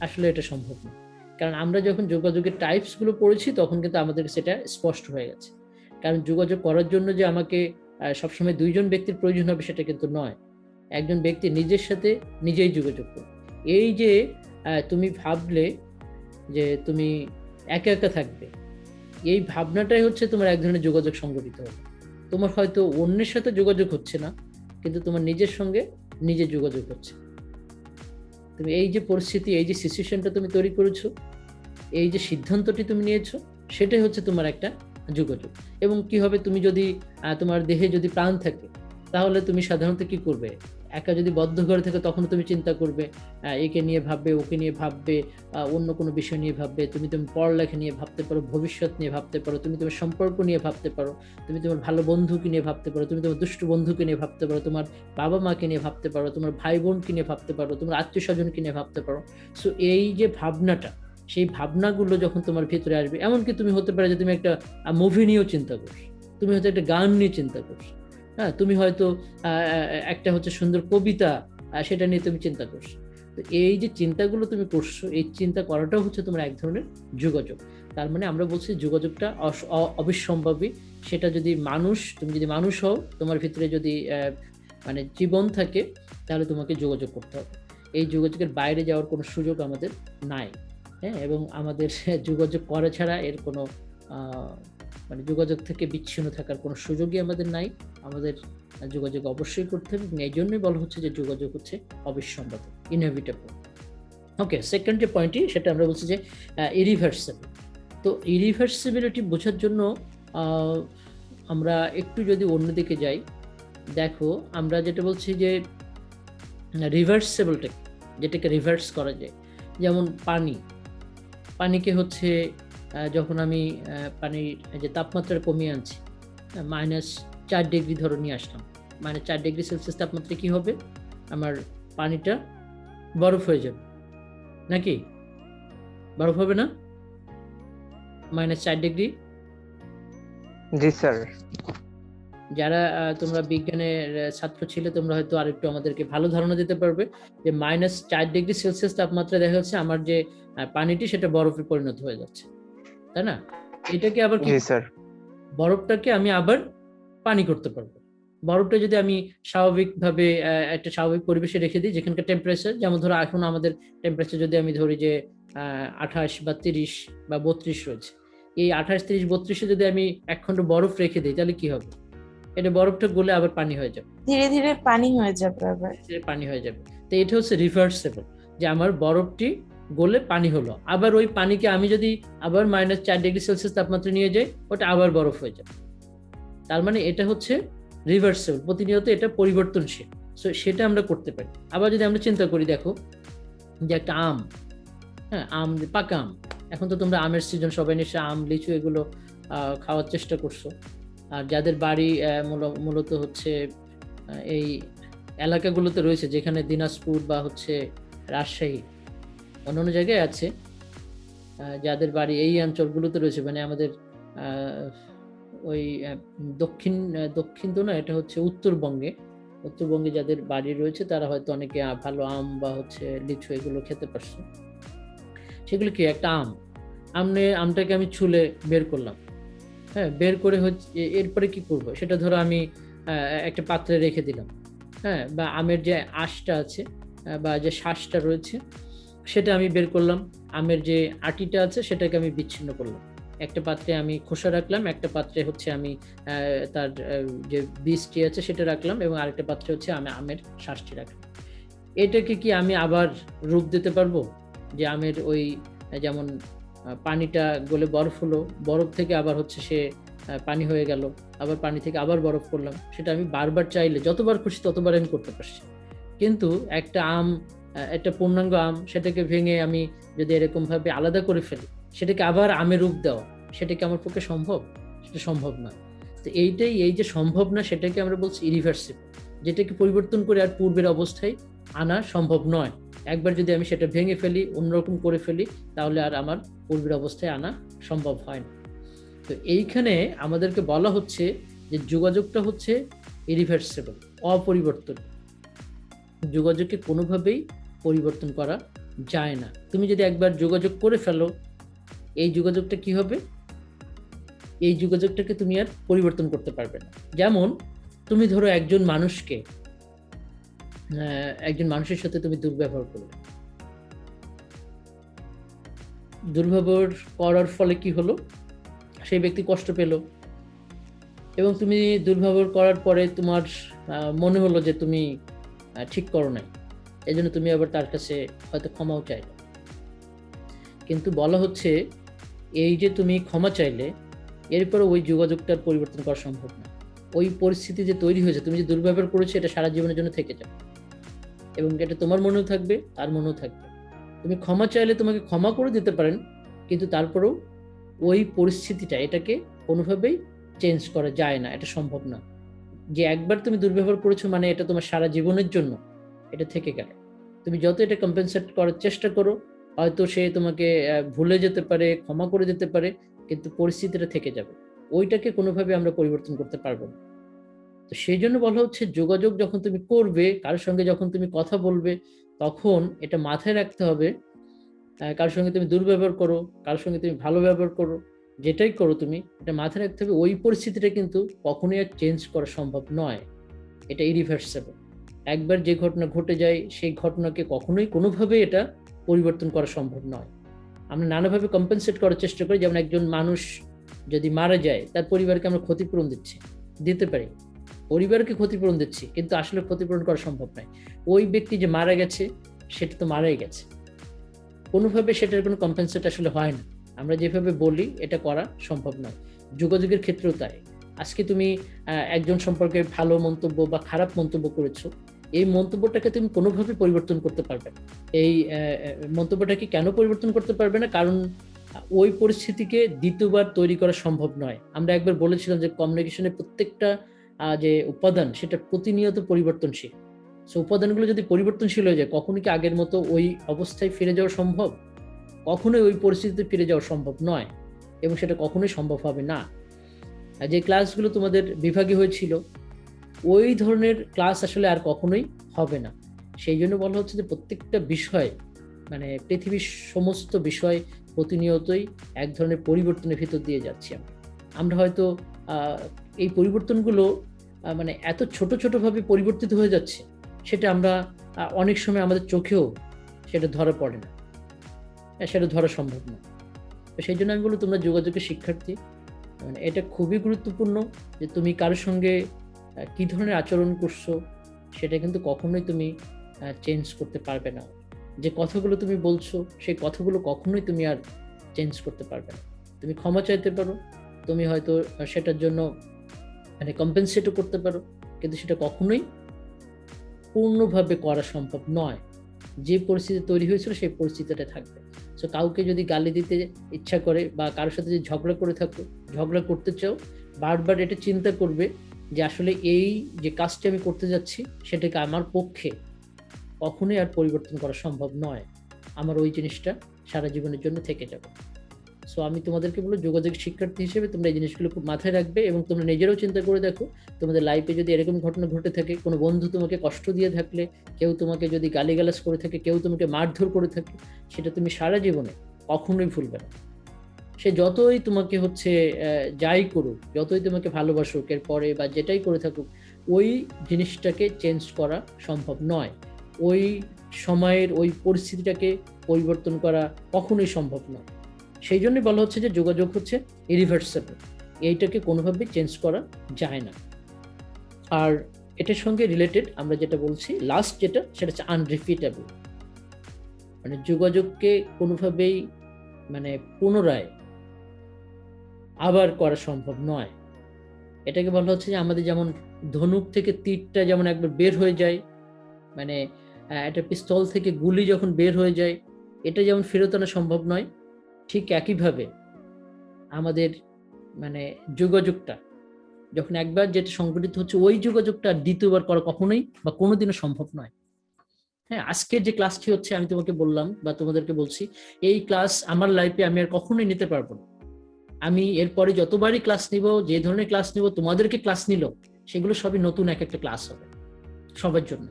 [SPEAKER 1] আসলে এটা সম্ভব না। কারণ আমরা যখন যোগাযোগের টাইপসগুলো পড়েছি, তখন কিন্তু আমাদের সেটা স্পষ্ট হয়ে গেছে। কারণ যোগাযোগ করার জন্য যে আমাকে সবসময় দুইজন ব্যক্তির প্রয়োজন হবে সেটা কিন্তু নয়। একজন ব্যক্তি নিজের সাথে নিজেই যোগাযোগ করবে। এই যে তুমি ভাবলে যে তুমি একা একা থাকবে, এই ভাবনাটাই হচ্ছে তোমার এক ধরনের যোগাযোগ সংগঠিত হবে। তোমার হয়তো অন্যের সাথে যোগাযোগ হচ্ছে না, কিন্তু তোমার নিজের সঙ্গে নিজের যোগাযোগ হচ্ছে। তুমি এই যে পরিস্থিতি, এই যে সিচুয়েশনটা তুমি তৈরি করেছো, এই যে সিদ্ধান্তটি তুমি নিয়েছো, সেটাই হচ্ছে তোমার একটা যোগাযোগ। এবং কি হবে, তুমি যদি তোমার দেহে যদি প্রাণ থাকে, তাহলে তুমি সাধারণত কি করবে, একা যদি বদ্ধ ঘরে থাকে তখন তুমি চিন্তা করবে, একে নিয়ে ভাববে, ওকে নিয়ে ভাববে, অন্য কোনো বিষয় নিয়ে ভাববে, তুমি পড়ালেখা নিয়ে ভাবতে পারো, ভবিষ্যৎ নিয়ে ভাবতে পারো, তুমি তোমার সম্পর্ক নিয়ে ভাবতে পারো, তুমি তোমার ভালো বন্ধুকে নিয়ে ভাবতে পারো, তুমি তোমার দুষ্ট বন্ধুকে নিয়ে ভাবতে পারো, তোমার বাবা মাকে নিয়ে ভাবতে পারো, তোমার ভাই বোনকে নিয়ে ভাবতে পারো, তোমার আত্মীয় স্বজনকে নিয়ে ভাবতে পারো। সো এই যে ভাবনাটা, সেই ভাবনাগুলো যখন তোমার ভিতরে আসবে, এমনকি তুমি হতে পারে যে তুমি একটা মুভি নিয়েও চিন্তা করছো, তুমি হয়তো একটা গান নিয়ে চিন্তা করছো, হ্যাঁ, তুমি হয়তো একটা হচ্ছে সুন্দর কবিতা, সেটা নিয়ে তুমি চিন্তা করছো। তো এই যে চিন্তাগুলো তুমি করছো, এই চিন্তা করাটাও হচ্ছে তোমার এক ধরনের যোগাযোগ। তার মানে আমরা বলছি যোগাযোগটা অবিসম্ভাবী। সেটা যদি তুমি যদি মানুষ হও, তোমার ভিতরে যদি মানে জীবন থাকে, তাহলে তোমাকে যোগাযোগ করতে হবে। এই যোগাযোগের বাইরে যাওয়ার কোনো সুযোগ আমাদের নাই। হ্যাঁ, এবং আমাদের যোগাযোগ করা ছাড়া এর কোনো মানে যোগাযোগ থেকে বিচ্ছিন্ন থাকার কোনো সুযোগই আমাদের নাই। আমাদের যোগাযোগ অবশ্যই করতে হবে, এবং এই জন্যই বলা হচ্ছে যে যোগাযোগ হচ্ছে অবিসম্বাদ, ইনএভিটেবল। ওকে, সেকেন্ড যে পয়েন্টটি, সেটা আমরা বলছি যে ইরিভার্সেবল। তো ইরিভার্সিবিলিটি বোঝার জন্য আমরা একটু যদি অন্যদিকে যাই, দেখো আমরা যেটা বলছি যে রিভার্সেবলটা, যেটাকে রিভার্স করা যায়, যেমন পানিকে হচ্ছে যখন আমি পানির যে তাপমাত্রা কমিয়ে আনছি, -4 ডিগ্রি ধরে নিয়ে আসলাম, -4 ডিগ্রি সেলসিয়াস তাপমাত্রা কি হবে, আমার পানিটা বরফ হয়ে যাবে, নাকি বরফ হবে না -4 ডিগ্রি?
[SPEAKER 2] জি স্যার।
[SPEAKER 1] যারা তোমরা বিজ্ঞানের ছাত্র ছিলে, তোমরা হয়তো আরেকটু আমাদেরকে ভালো ধারণা দিতে পারবে যে -4 ডিগ্রি সেলসিয়াস তাপমাত্রা দেখা যাচ্ছে আমার যে পানিটি, সেটা বরফে পরিণত হয়ে যাচ্ছে, তাই না? এটাকে আবার কি,
[SPEAKER 2] জি স্যার।
[SPEAKER 1] বরফটাকে আমি আবার পানি করতে পারবো। বরফটা যদি আমি স্বাভাবিকভাবে একটা স্বাভাবিক পরিবেশে রেখে দিই, যেখানকার টেম্পারেচার, যেমন ধরো এখন আমাদের টেম্পারেচার যদি আমি ধরি যে 28 বা 30 বা 32 রয়েছে, এই 28, 30, 32-এ যদি আমি 1 খণ্ড বরফ রেখে দিই, তাহলে কি হবে, এটা বরফটা গলে আবার পানি হয়ে যাবে,
[SPEAKER 3] ধীরে ধীরে পানি হয়ে যাবে, আবার
[SPEAKER 1] পানি হয়ে যাবে। তো এটা হচ্ছে রিভার্সেবল, যে আমার বরফটি গলে পানি হলো, আবার ওই পানিকে আমি যদি আবার -4 ডিগ্রি সেলসিয়াস তাপমাত্রা নিয়ে যাই, ওটা আবার বরফ হয়ে যাবে। তার মানে এটা হচ্ছে রিভার্সেবল, প্রতিনিয়ত এটা পরিবর্তনশীল। সো সেটা আমরা করতে পারি। আবার যদি আমরা চিন্তা করি, দেখো যে একটা আম, হ্যাঁ, পাকা আম, এখন তো তোমরা আমের সিজন, সবাই নিশ্চয়ই আম, লিচু এগুলো খাওয়ার চেষ্টা করছো। আর যাদের বাড়ি মূলত হচ্ছে এই এলাকাগুলোতে রয়েছে, যেখানে দিনাজপুর বা হচ্ছে রাজশাহী, অন্যান্য জায়গায় আছে, যাদের বাড়ি এই অঞ্চলগুলোতে রয়েছে, মানে আমাদের ওই দক্ষিণ তো না, এটা হচ্ছে উত্তরবঙ্গে যাদের বাড়ি রয়েছে, তারা হয়তো অনেকে ভালো আম বা হচ্ছে লিচু এগুলো খেতে পারছে। সেগুলো কি, একটা আমটাকে আমি ছুলে বের করলাম, হ্যাঁ, বের করে হচ্ছে এরপরে কি করব, সেটা ধরো আমি একটা পাত্রে রেখে দিলাম, হ্যাঁ, বা আমের যে আঁশটা আছে বা যে শ্বাসটা রয়েছে, সেটা আমি বের করলাম, আমের যে আটিটা আছে সেটাকে আমি বিচ্ছিন্ন করলাম, একটা পাত্রে আমি খোসা রাখলাম, একটা পাত্রে হচ্ছে আমি তার যে বীজটি আছে সেটা রাখলাম, এবং আরেকটা পাত্রে হচ্ছে আমি আমের শ্বাসটি রাখলাম। এটাকে কি আমি আবার রূপ দিতে পারবো, যে আমের ওই যেমন পানিটা গলে বরফ হলো, বরফ থেকে আবার হচ্ছে সে পানি হয়ে গেল, আবার পানি থেকে আবার বরফ করলাম, সেটা আমি বারবার চাইলে যতবার খুশি ততবার আমি করতে পারছি। কিন্তু একটা পূর্ণাঙ্গ আম, সেটাকে ভেঙে আমি যদি এরকম ভাবে আলাদা করে ফেলি, সেটাকে আবার আমের রূপ দেওয়া, সেটা কি আমার পক্ষে সম্ভব? সেটা সম্ভব না। তো এই যে সম্ভব না, সেটাকে আমরা বলছি ইরিভার্সিবল, যেটাকে পরিবর্তন করে আর পূর্বের অবস্থায় আনা সম্ভব নয়। একবার যদি আমি সেটা ভেঙে ফেলি, অন্যরকম করে ফেলি, তাহলে আর আমার পূর্বের অবস্থায় আনা সম্ভব হয় না। তো এইখানে আমাদেরকে বলা হচ্ছে যে যোগাযোগটা হচ্ছে ইরিভার্সিবল, অপরিবর্তনীয়। যোগাযোগকে কোনোভাবেই পরিবর্তন করা যায় না। তুমি যদি একবার যোগাযোগ করে ফেলো, এই যোগাযোগটা কি হবে, এই যোগাযোগটাকে তুমি আর পরিবর্তন করতে পারবে না। যেমন তুমি ধরো একজন মানুষের সাথে তুমি দুর্ব্যবহার করলে, দুর্ব্যবহার করার ফলে কি হলো, সেই ব্যক্তি কষ্ট পেল, এবং তুমি দুর্ব্যবহার করার পরে তোমার মনে হলো যে তুমি ঠিক করো নাই, এই জন্য তুমি আবার তার কাছে হয়তো ক্ষমাও চাইলে। কিন্তু বলা হচ্ছে এই যে তুমি ক্ষমা চাইলে, এরপরে ওই যোগাযোগটার পরিবর্তন করা সম্ভব না। ওই পরিস্থিতি যে তৈরি হয়েছে, তুমি যে দুর্ব্যবহার করেছো, এটা সারা জীবনের জন্য থেকে যাবে, এবং এটা তোমার মনেও থাকবে, তার মনেও থাকবে। তুমি ক্ষমা চাইলে তোমাকে ক্ষমা করে দিতে পারেন, কিন্তু তারপরেও ওই পরিস্থিতিটা, এটাকে কোনোভাবেই চেঞ্জ করা যায় না, এটা সম্ভব না। যে একবার তুমি দুর্ব্যবহার করেছো মানে এটা তোমার সারা জীবনের জন্য এটা থেকে গেল। তুমি যত এটা কম্পেনসেট করার চেষ্টা করো, হয়তো সে তোমাকে ভুলে যেতে পারে, ক্ষমা করে দিতে পারে, কিন্তু পরিস্থিতিটা থেকে যাবে, ওইটাকে কোনোভাবে আমরা পরিবর্তন করতে পারবো না। তো সেই জন্য বলা হচ্ছে যোগাযোগ যখন তুমি করবে, কারোর সঙ্গে যখন তুমি কথা বলবে, তখন এটা মাথায় রাখতে হবে, কারোর সঙ্গে তুমি দুর্ব্যবহার করো, কারোর সঙ্গে তুমি ভালো ব্যবহার করো, যেটাই করো তুমি এটা মাথায় রাখতে হবে, ওই পরিস্থিতিটা কিন্তু কখনোই আর চেঞ্জ করা সম্ভব নয়, এটা ইরিভার্সেবল। একবার যে ঘটনা ঘটে যায়, সেই ঘটনাকে কখনোই কোনোভাবে এটা পরিবর্তন করা সম্ভব নয়। আমরা নানাভাবে কম্পেনসেট করার চেষ্টা করি, যেমন একজন মানুষ যদি মারা যায়, তার পরিবারকে আমরা ক্ষতিপূরণ দিতে পারি, পরিবারকে ক্ষতিপূরণ দিচ্ছি, কিন্তু আসলে ক্ষতিপূরণ করা সম্ভব নয়। ওই ব্যক্তি যে মারা গেছে, সেটা তো মারাই গেছে, কোনোভাবে সেটার কোনো কম্পেনসেট আসলে হয় না। আমরা যেভাবে বলি এটা করা সম্ভব নয়। যোগাযোগের ক্ষেত্রেও তাই। আজকে তুমি একজন সম্পর্কে ভালো মন্তব্য বা খারাপ মন্তব্য করেছো, এই মন্তব্যটাকে তুমি কোনোভাবে পরিবর্তন করতে পারবে না। এই মন্তব্যটাকে কেন পরিবর্তন করতে পারবে না? কারণ ওই পরিস্থিতিকে দ্বিতীয়বার তৈরি করা সম্ভব নয়। আমরা একবার বলেছিলাম যে কমিউনিকেশনের প্রত্যেকটা যে উপাদান, সেটা প্রতিনিয়ত পরিবর্তনশীল। সো উপাদানগুলো যদি পরিবর্তনশীল হয়ে যায়, কখনো কি আগের মতো ওই অবস্থায় ফিরে যাওয়া সম্ভব? কখনোই ওই পরিস্থিতিতে ফিরে যাওয়া সম্ভব নয়, এবং সেটা কখনোই সম্ভব হবে না। যে ক্লাসগুলো তোমাদের বিভাগে হয়েছিল, ওই ধরনের ক্লাস আসলে আর কখনোই হবে না। সেই জন্য বলা হচ্ছে যে প্রত্যেকটা বিষয়, মানে পৃথিবীর সমস্ত বিষয় প্রতিনিয়তই এক ধরনের পরিবর্তনের ভিতর দিয়ে যাচ্ছি আমরা হয়তো এই পরিবর্তনগুলো মানে এত ছোট ছোটভাবে পরিবর্তিত হয়ে যাচ্ছে, সেটা আমরা অনেক সময় আমাদের চোখেও সেটা ধরা পড়ে না, সেটা ধরা সম্ভব না। তো সেই জন্য আমি বলি, তোমরা যোগাযোগের শিক্ষার্থী, মানে এটা খুবই গুরুত্বপূর্ণ যে তুমি কারোর সঙ্গে কি ধরনের আচরণ করছো, সেটা কিন্তু কখনোই তুমি চেঞ্জ করতে পারবে না। যে কথাগুলো তুমি বলছো, সেই কথাগুলো কখনোই তুমি আর চেঞ্জ করতে পারবে না। তুমি ক্ষমা চাইতে পারো, তুমি হয়তো সেটার জন্য মানে কম্পেনসেটও করতে পারো, কিন্তু সেটা কখনোই পূর্ণভাবে করা সম্ভব নয়। যে পরিস্থিতি তৈরি হয়েছিল সেই পরিস্থিতিটা থাকবে। সো কাউকে যদি গালি দিতে ইচ্ছা করে বা কারোর সাথে যদি ঝগড়া করতে চাও, বারবার এটা চিন্তা করবে যে আসলে এই যে কাজটি আমি করতে যাচ্ছি, সেটাকে আমার পক্ষে কখনোই আর পরিবর্তন করা সম্ভব নয়, আমার ওই জিনিসটা সারা জীবনের জন্য থেকে যাবে। সো আমি তোমাদেরকে বলবো, যোগাযোগ শিক্ষার্থী হিসেবে তোমরা এই জিনিসগুলো খুব মাথায় রাখবে, এবং তোমরা নিজেরাও চিন্তা করে দেখো, তোমাদের লাইফে যদি এরকম ঘটনা ঘটে থাকে, কোনো বন্ধু তোমাকে কষ্ট দিয়ে থাকলে, কেউ তোমাকে যদি গালিগালাজ করে থাকে, কেউ তোমাকে মারধর করে থাকে, সেটা তুমি সারা জীবনে কখনোই ভুলবে না। সে যতই তোমাকে যাই করুক, যতই তোমাকে ভালোবাসুক এরপরে বা যেটাই করে থাকুক, ওই জিনিসটাকে চেঞ্জ করা সম্ভব নয়। ওই সময়ের ওই পরিস্থিতিটাকে পরিবর্তন করা কখনোই সম্ভব নয়। সেই জন্যই বলা হচ্ছে যে যোগাযোগ হচ্ছে ইরিভার্সেবল, এইটাকে কোনোভাবেই চেঞ্জ করা যায় না। আর এটার সঙ্গে রিলেটেড আমরা যেটা বলছি লাস্ট, সেটা হচ্ছে আনরিপিটেবল। মানে যোগাযোগকে কোনোভাবেই মানে পুনরায় আবার করা সম্ভব নয়। এটাকে বলা হচ্ছে যে আমাদের যেমন ধনুক থেকে তীরটা যেমন একবার বের হয়ে যায়, মানে একটা পিস্তল থেকে গুলি যখন বের হয়ে যায়, এটা যেমন ফেরত আনা সম্ভব নয়, ঠিক একইভাবে আমাদের মানে যোগাযোগটা যখন একবার যেটা সংঘটিত হচ্ছে, ওই যোগাযোগটা দ্বিতীয়বার করা কখনোই বা কোনোদিনও সম্ভব নয়। হ্যাঁ, আজকের যে ক্লাসটি হচ্ছে, আমি তোমাকে বললাম বা তোমাদেরকে বলছি, এই ক্লাস আমার লাইফে আমি আর কখনোই নিতে পারবো না। আমি এরপরে যতবারই ক্লাস নিব, যে ধরনের ক্লাস নিব, তোমাদেরকে ক্লাস নিল, সেগুলো সবই নতুন এক একটা ক্লাস হবে সবার জন্য।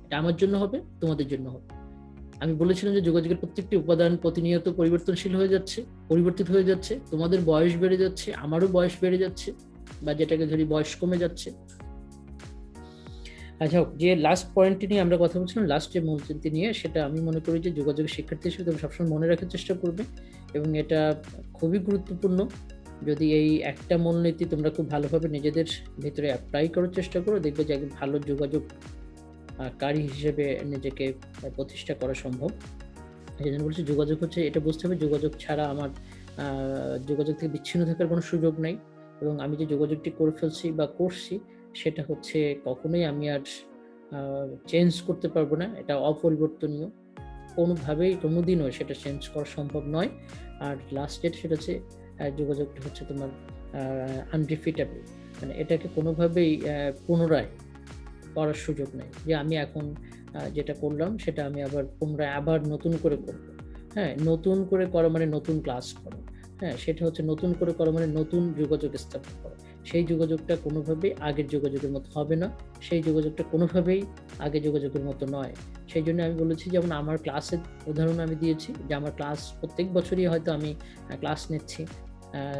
[SPEAKER 1] এটা আমার জন্য হবে, তোমাদের জন্য হবে। আমি বলেছিলাম যে যোগাযোগের প্রত্যেকটি উপাদান প্রতিনিয়ত পরিবর্তনশীল হয়ে যাচ্ছে, পরিবর্তিত হয়ে যাচ্ছে। তোমাদের বয়স বেড়ে যাচ্ছে, আমারও বয়স বেড়ে যাচ্ছে, বা যেটাকে ধরি বয়স কমে যাচ্ছে। আচ্ছা, যে লাস্ট পয়েন্টটি নিয়ে আমরা কথা বলছিলাম, লাস্ট যে মূলনীতি নিয়ে, সেটা আমি মনে করি যে যোগাযোগের শিক্ষার্থী হিসেবে তুমি সবসময় মনে রাখার চেষ্টা করবে, এবং এটা খুবই গুরুত্বপূর্ণ। যদি এই একটা মূলনীতি তোমরা খুব ভালোভাবে নিজেদের ভিতরে অ্যাপ্লাই করার চেষ্টা করো, দেখবে যে একজন ভালো যোগাযোগ কারী হিসেবে নিজেকে প্রতিষ্ঠা করা সম্ভব। এই জন্য বলছি যোগাযোগ হচ্ছে, এটা বুঝতে হবে যোগাযোগ ছাড়া আমার যোগাযোগ থেকে বিচ্ছিন্ন থাকার কোনো সুযোগ নেই, এবং আমি যে যোগাযোগটি করে ফেলছি বা করছি সেটা হচ্ছে কখনোই আমি আর চেঞ্জ করতে পারবো না, এটা অপরিবর্তনীয়, কোনোভাবেই কোনোদিনও সেটা চেঞ্জ করা সম্ভব নয়। আর লাস্ট ডেট সেটা হচ্ছে যোগাযোগটা হচ্ছে তোমার আনডিফিটেবল, মানে এটাকে কোনোভাবেই পুনরায় করার সুযোগ নেই, যে আমি এখন যেটা করলাম সেটা আমি আবার পুনরায় আবার নতুন করে করবো। হ্যাঁ, নতুন করে করা মানে নতুন ক্লাস করা, হ্যাঁ, সেটা হচ্ছে নতুন করে করা মানে নতুন যোগাযোগ স্থাপন করা। সেই যোগাযোগটা কোনোভাবেই আগের যোগাযোগের মতো হবে না, সেই যোগাযোগটা কোনোভাবেই আগের যোগাযোগের মতো নয়। সেই জন্য আমি বলেছি, যেমন আমার ক্লাসের উদাহরণ আমি দিয়েছি, যে আমার ক্লাস প্রত্যেক বছরই হয়তো আমি ক্লাস নিচ্ছি,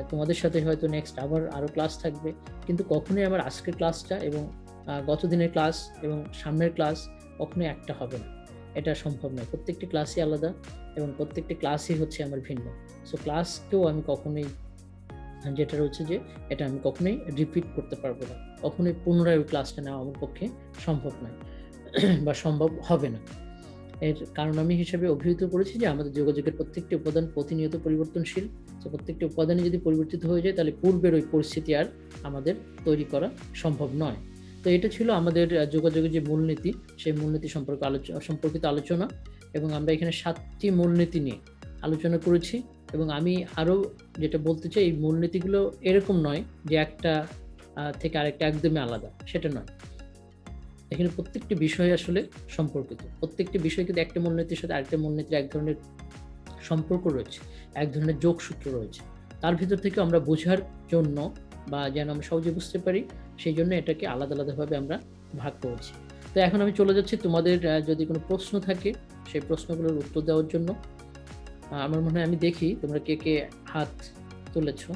[SPEAKER 1] তোমাদের সাথে হয়তো নেক্সট আরও ক্লাস থাকবে, কিন্তু কখনোই আমার আজকের ক্লাসটা এবং গত দিনের ক্লাস এবং সামনের ক্লাস কখনোই একটা হবে না, এটা সম্ভব নয়। প্রত্যেকটি ক্লাসই আলাদা এবং প্রত্যেকটি ক্লাসই হচ্ছে আমার ভিন্ন। সো ক্লাসকেও আমি কখনোই, যেটা রয়েছে যে এটা আমি কখনোই রিপিট করতে পারবো না, কখনোই পুনরায় ওই ক্লাসটা নেওয়া আমার পক্ষে সম্ভব নয় বা সম্ভব হবে না। এর কারণ আমি হিসেবে অভিহিত করেছি যে আমাদের যোগাযোগের প্রত্যেকটি উপাদান প্রতিনিয়ত পরিবর্তনশীল। তো প্রত্যেকটি উপাদানে যদি পরিবর্তিত হয়ে যায়, তাহলে পূর্বের ওই পরিস্থিতি আর আমাদের তৈরি করা সম্ভব নয়। তো এটা ছিল আমাদের যোগাযোগের যে মূলনীতি, সেই মূলনীতি সম্পর্কিত আলোচনা, এবং আমরা এখানে 7টি মূলনীতি নিয়ে আলোচনা করেছি। এবং আমি আরও যেটা বলতে চাই, এই মূলনীতিগুলো এরকম নয় যে একটা থেকে আরেকটা একদমই আলাদা, সেটা নয়। এখানে প্রত্যেকটি বিষয় আসলে সম্পর্কিত, প্রত্যেকটি বিষয় কিন্তু একটা মূলনীতির সাথে আরেকটা মূলনীতির এক ধরনের সম্পর্ক রয়েছে, এক ধরনের যোগসূত্র রয়েছে। তার ভিতর থেকে আমরা বোঝার জন্য বা যেন আমরা সহজে বুঝতে পারি, সেই জন্য এটাকে আলাদা আলাদাভাবে আমরা ভাগ করেছি। তো এখন আমি চলে যাচ্ছি তোমাদের যদি কোনো প্রশ্ন থাকে সেই প্রশ্নগুলোর উত্তর দেওয়ার জন্য। আমার মনে হয় আমি দেখি তোমরা কে কে হাত তুলেছো।